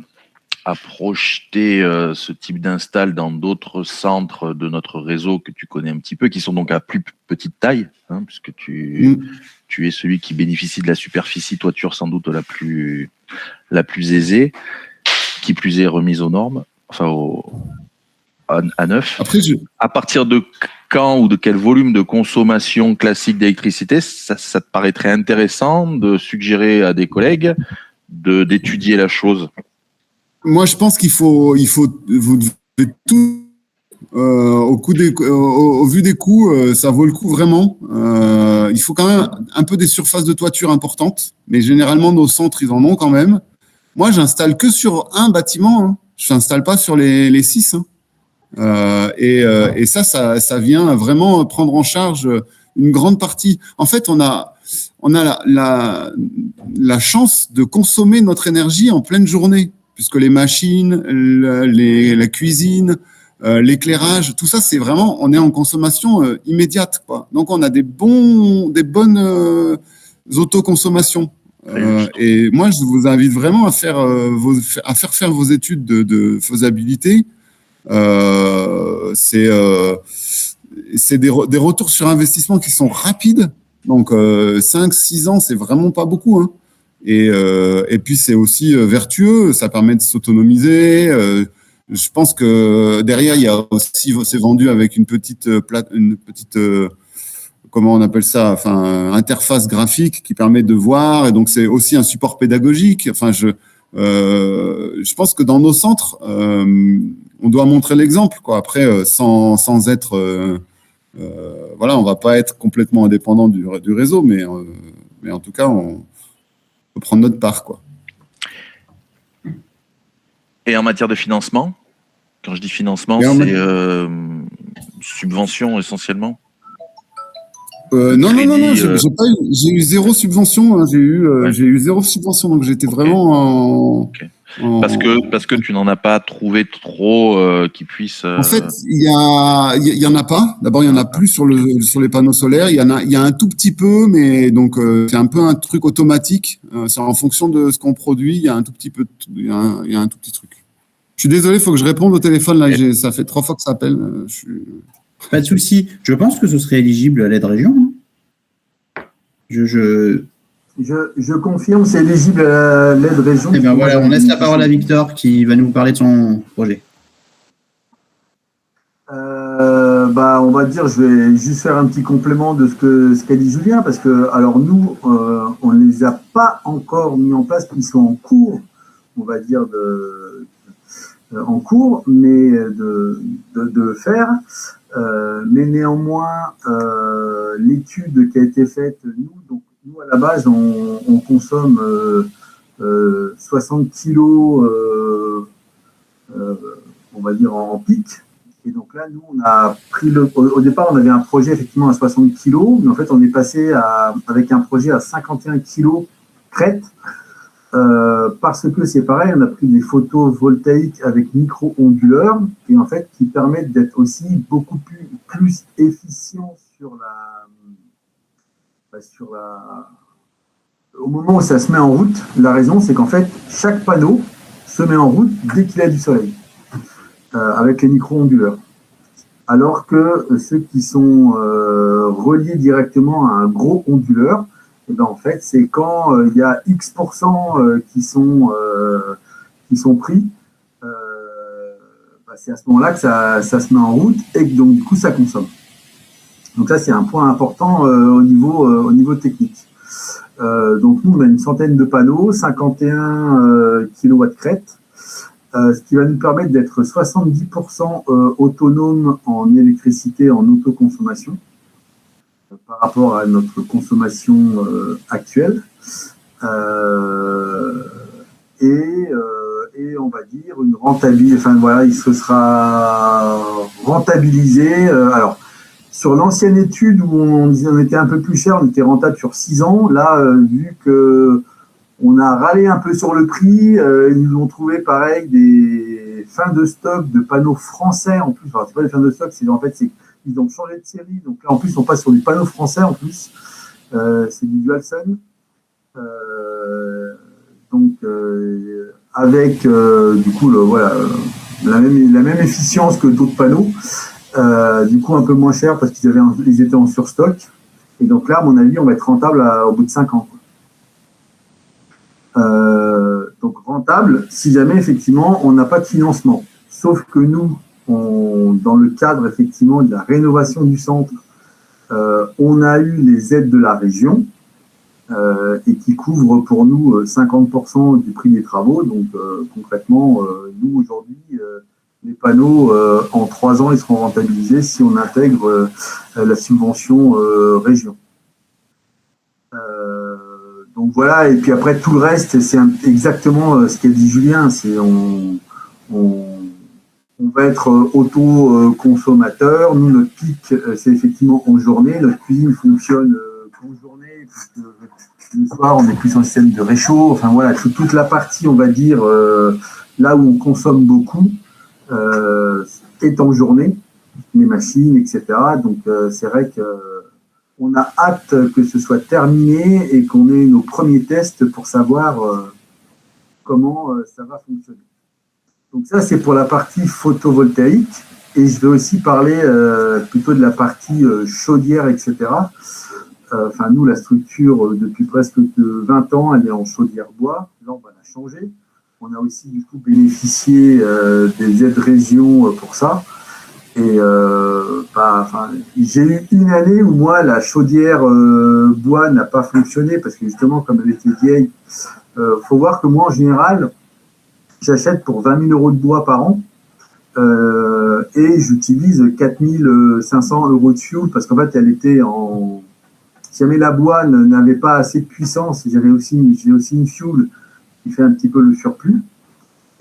projeter ce type d'install dans d'autres centres de notre réseau que tu connais un petit peu, qui sont donc à plus petite taille, hein, puisque tu es celui qui bénéficie de la superficie toiture sans doute la plus aisée, qui plus est remise aux normes, enfin à neuf. Après, à partir de quand ou de quel volume de consommation classique d'électricité, ça te paraîtrait intéressant de suggérer à des collègues d'étudier la chose? Moi, je pense vous devez tout, au vu des coûts, ça vaut le coup vraiment. Il faut quand même un peu des surfaces de toiture importantes, mais généralement, nos centres, ils en ont quand même. Moi, j'installe que sur un bâtiment, hein. Je n'installe pas sur les 6. Hein. Et ça vient vraiment prendre en charge une grande partie. En fait, on a la chance de consommer notre énergie en pleine journée, puisque les machines, la cuisine, l'éclairage, tout ça, c'est vraiment, on est en consommation immédiate, quoi. Donc, on a des bonnes autoconsommations. Et moi, je vous invite vraiment à faire vos études de faisabilité. C'est des retours sur investissement qui sont rapides. Donc, 5-6 ans, c'est vraiment pas beaucoup, hein. Et puis, c'est aussi vertueux. Ça permet de s'autonomiser. Je pense que derrière, il y a aussi, c'est vendu avec une petite comment on appelle ça, enfin, interface graphique qui permet de voir. Et donc, c'est aussi un support pédagogique. Enfin, je pense que dans nos centres, on doit montrer l'exemple, quoi. Après, sans être, voilà, on va pas être complètement indépendant du réseau, mais en tout cas, on peut prendre notre part, quoi. Et en matière de financement, quand je dis financement, c'est subvention essentiellement? Non, j'ai eu 0 subvention. Hein, j'ai eu 0 subvention, donc j'étais vraiment Parce que tu n'en as pas trouvé trop qui puissent. En fait, il y en a pas. D'abord, il y en a plus sur les panneaux solaires. Il y a un tout petit peu, mais donc c'est un peu un truc automatique. C'est en fonction de ce qu'on produit. Il y a un tout petit peu, il y a un tout petit truc. Je suis désolé, il faut que je réponde au téléphone là. Ça fait 3 fois que ça appelle. Pas de souci. Je pense que ce serait éligible à l'aide région. Hein. Je confirme, c'est éligible à l'aide région. Et bien voilà, on laisse la parole à Victor qui va nous parler de son projet. On va dire, je vais juste faire un petit complément de ce qu'a dit Julien, parce que alors nous, on ne les a pas encore mis en place, ils sont en cours, on va dire en cours, mais de faire. Mais néanmoins, l'étude qui a été faite, nous à la base, on consomme 60 kilos, on va dire en pic. Et donc là, nous, on a pris au départ, on avait un projet effectivement à 60 kilos, mais en fait, on est passé avec un projet à 51 kilos crête. Parce que c'est pareil, on a pris des photovoltaïques avec micro-onduleurs et en fait qui permettent d'être aussi beaucoup plus efficients au moment où ça se met en route. La raison, c'est qu'en fait, chaque panneau se met en route dès qu'il a du soleil avec les micro-onduleurs. Alors que ceux qui sont reliés directement à un gros onduleur, et ben en fait, c'est quand il y a X% qui sont pris, c'est à ce moment-là que ça se met en route et que donc du coup ça consomme. Donc ça, c'est un point important au niveau technique. Donc nous, on a une centaine de panneaux, 51 kW crête, ce qui va nous permettre d'être 70% autonome en électricité, en autoconsommation, par rapport à notre consommation actuelle. Et on va dire une rentabilité, enfin voilà, il se sera rentabilisé. Alors, sur l'ancienne étude où on disait on était un peu plus cher, on était rentable sur 6 ans. Là, vu que on a râlé un peu sur le prix, ils nous ont trouvé pareil des fins de stock de panneaux français en plus. Enfin, c'est pas des fins de stock, c'est en fait ils ont changé de série. Donc là, en plus, on passe sur des panneaux français en plus. C'est du Dual Sun. Avec du coup voilà, la même efficience que d'autres panneaux, du coup un peu moins cher parce qu'ils étaient en surstock. Et donc là, à mon avis, on va être rentable au bout de 5 ans. Donc rentable si jamais effectivement on n'a pas de financement. Sauf que nous, dans le cadre effectivement de la rénovation du centre, on a eu les aides de la région. Et qui couvre pour nous 50% du prix des travaux. Donc concrètement, nous aujourd'hui, les panneaux, en 3 ans, ils seront rentabilisés si on intègre la subvention région. Donc voilà, et puis après tout le reste, c'est exactement ce qu'a dit Julien, c'est on va être auto-consommateur. Nous, notre pic, c'est effectivement en journée. Notre cuisine fonctionne en journée. Le soir, on est plus en système de réchaud. Enfin voilà, toute la partie, on va dire, là où on consomme beaucoup, est en journée, les machines, etc. Donc c'est vrai qu'on a hâte que ce soit terminé et qu'on ait nos premiers tests pour savoir comment ça va fonctionner. Donc ça, c'est pour la partie photovoltaïque. Et je vais aussi parler plutôt de la partie chaudière, etc. Enfin, nous, la structure, depuis presque 20 ans, elle est en chaudière bois. Là, on va la changer. On a aussi, du coup, bénéficié des aides région pour ça. Et j'ai eu une année où, moi, la chaudière bois n'a pas fonctionné parce que, justement, comme elle était vieille, faut voir que moi, en général, j'achète pour 20 000 € de bois par an et j'utilise 4 500 € de fuel parce qu'en fait, elle était en... Si jamais la bois n'avait pas assez de puissance, j'ai aussi une fuel qui fait un petit peu le surplus.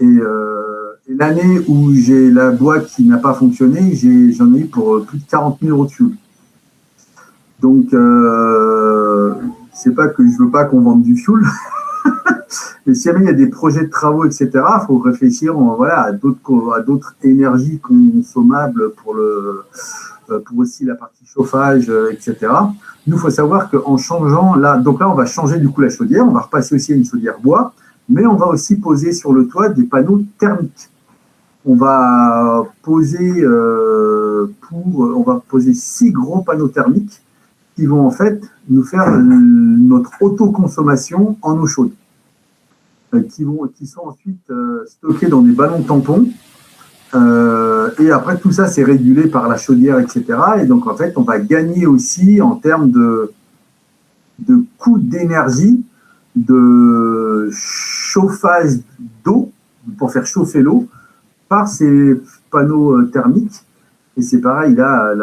Et l'année où j'ai la bois qui n'a pas fonctionné, j'en ai eu pour plus de 40 000 € de fuel. Donc, c'est pas que je veux pas qu'on vende du fuel, mais si jamais il y a des projets de travaux, etc., il faut réfléchir à d'autres énergies consommables pour aussi la partie chauffage, etc. Nous, il faut savoir qu'en changeant, donc là, on va changer du coup la chaudière, on va repasser aussi à une chaudière bois, mais on va aussi poser sur le toit des panneaux thermiques. On va poser 6 gros panneaux thermiques qui vont en fait nous faire notre autoconsommation en eau chaude, qui sont ensuite stockés dans des ballons tampons. Et après, tout ça, c'est régulé par la chaudière, etc. Et donc, en fait, on va gagner aussi en termes de coût d'énergie, de chauffage d'eau, pour faire chauffer l'eau, par ces panneaux thermiques. Et c'est pareil, là,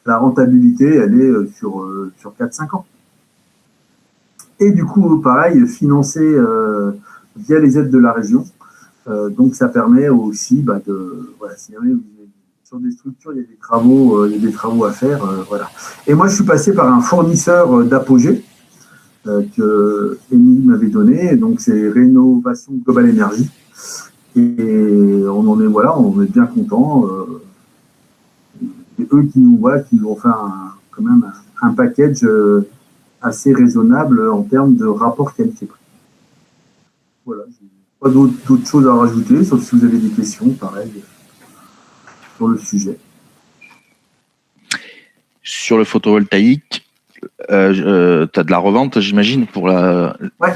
la rentabilité, elle est sur 4-5 ans. Et du coup, pareil, financé via les aides de la région. Donc ça permet aussi si sur des structures il y a des travaux à faire, voilà. Et moi je suis passé par un fournisseur d'apogée que Émilie m'avait donné, donc c'est Rénovation Global Énergie, et on est bien content. Et eux qui nous ont fait quand même un package assez raisonnable en termes de rapport qualité-prix. Voilà. Pas d'autres choses à rajouter, sauf si vous avez des questions, pareil, sur le sujet. Sur le photovoltaïque, tu as de la revente, j'imagine, pour la... Ouais.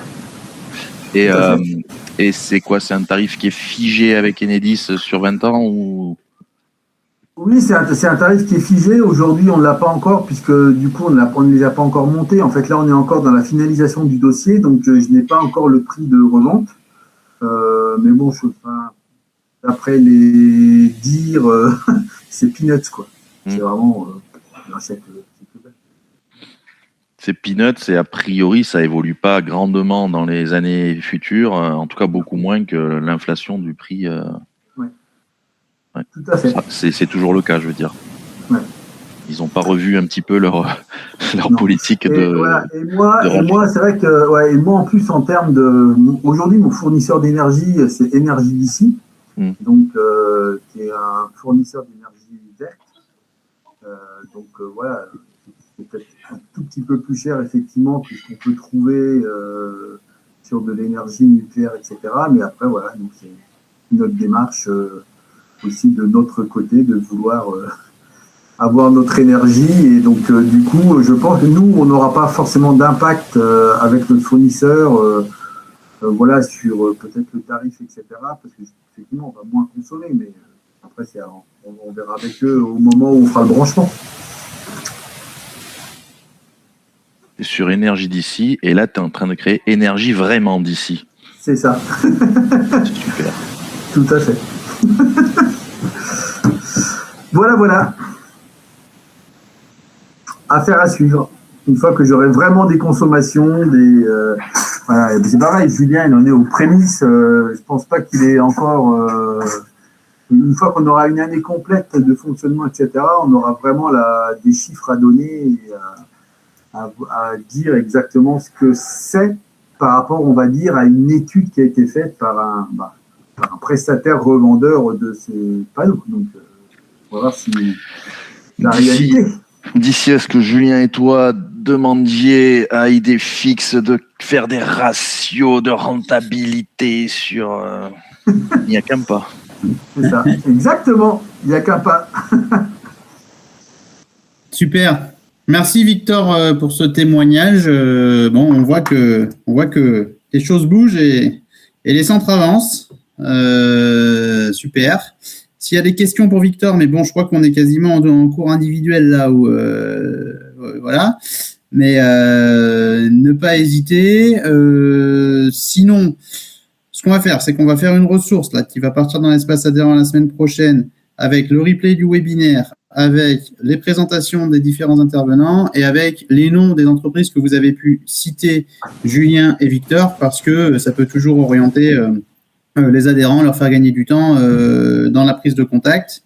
Et c'est quoi? C'est un tarif qui est figé avec Enedis sur 20 ans ou... Oui, c'est un tarif qui est figé. Aujourd'hui, on ne l'a pas encore, puisque du coup, on ne les a pas encore montés. En fait, là, on est encore dans la finalisation du dossier, donc je n'ai pas encore le prix de revente. Mais bon, d'après les dires, c'est peanuts, quoi. C'est vraiment une assiette. C'est peanuts et a priori, ça évolue pas grandement dans les années futures, en tout cas beaucoup moins que l'inflation du prix. Ouais. Ouais. Tout à fait. C'est toujours le cas, je veux dire. Ouais. Ils n'ont pas revu un petit peu leur politique et moi, c'est vrai que, et moi en plus en termes de, aujourd'hui mon fournisseur d'énergie, c'est Énergie d'ici, donc qui est un fournisseur d'énergie verte. Voilà, c'est peut-être un tout petit peu plus cher effectivement que ce qu'on peut trouver sur de l'énergie nucléaire, etc. Mais après voilà, donc c'est notre démarche aussi de notre côté de vouloir avoir notre énergie, et donc du coup je pense que nous on n'aura pas forcément d'impact avec notre fournisseur voilà, sur peut-être le tarif, etc., parce qu'effectivement on va moins consommer, mais après on verra avec eux au moment où on fera le branchement. Et sur Énergie d'ici, et là tu es en train de créer Énergie vraiment d'ici. C'est ça. C'est super. Tout à fait. Voilà. Affaire à suivre. Une fois que j'aurai vraiment des consommations, voilà, c'est pareil, Julien, il en est aux prémices. Je pense pas qu'il est encore. Une fois qu'on aura une année complète de fonctionnement, etc., on aura vraiment des chiffres à donner et à dire exactement ce que c'est par rapport, on va dire, à une étude qui a été faite par un prestataire revendeur de ces panneaux. Donc, on va voir si la réalité. D'ici à ce que Julien et toi demandiez à Idéfix de faire des ratios de rentabilité sur... Il n'y a qu'un pas. C'est ça, exactement. Il n'y a qu'un pas. Super. Merci Victor pour ce témoignage. On voit que les choses bougent et les centres avancent. Super. S'il y a des questions pour Victor, mais bon, je crois qu'on est quasiment en cours individuel là où voilà. Mais ne pas hésiter. Sinon, ce qu'on va faire, c'est qu'on va faire une ressource là qui va partir dans l'espace adhérent la semaine prochaine avec le replay du webinaire, avec les présentations des différents intervenants et avec les noms des entreprises que vous avez pu citer, Julien et Victor, parce que ça peut toujours orienter les adhérents, leur faire gagner du temps dans la prise de contact.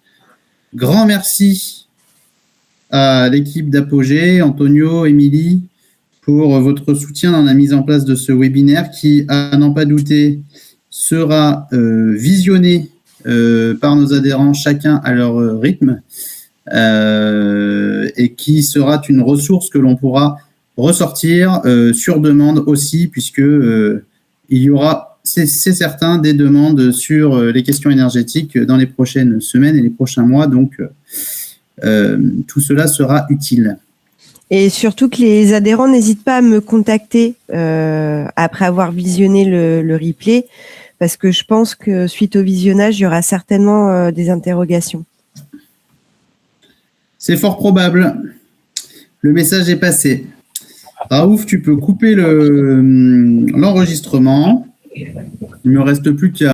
Grand merci à l'équipe d'Apogée, Antonio, Émilie, pour votre soutien dans la mise en place de ce webinaire qui, à n'en pas douter, sera visionné par nos adhérents, chacun à leur rythme, et qui sera une ressource que l'on pourra ressortir sur demande aussi, puisque il y aura, c'est certain, des demandes sur les questions énergétiques dans les prochaines semaines et les prochains mois. Donc, tout cela sera utile. Et surtout que les adhérents n'hésitent pas à me contacter après avoir visionné le replay, parce que je pense que suite au visionnage, il y aura certainement des interrogations. C'est fort probable. Le message est passé. Raouf, tu peux couper l'enregistrement. Il ne me reste plus qu'à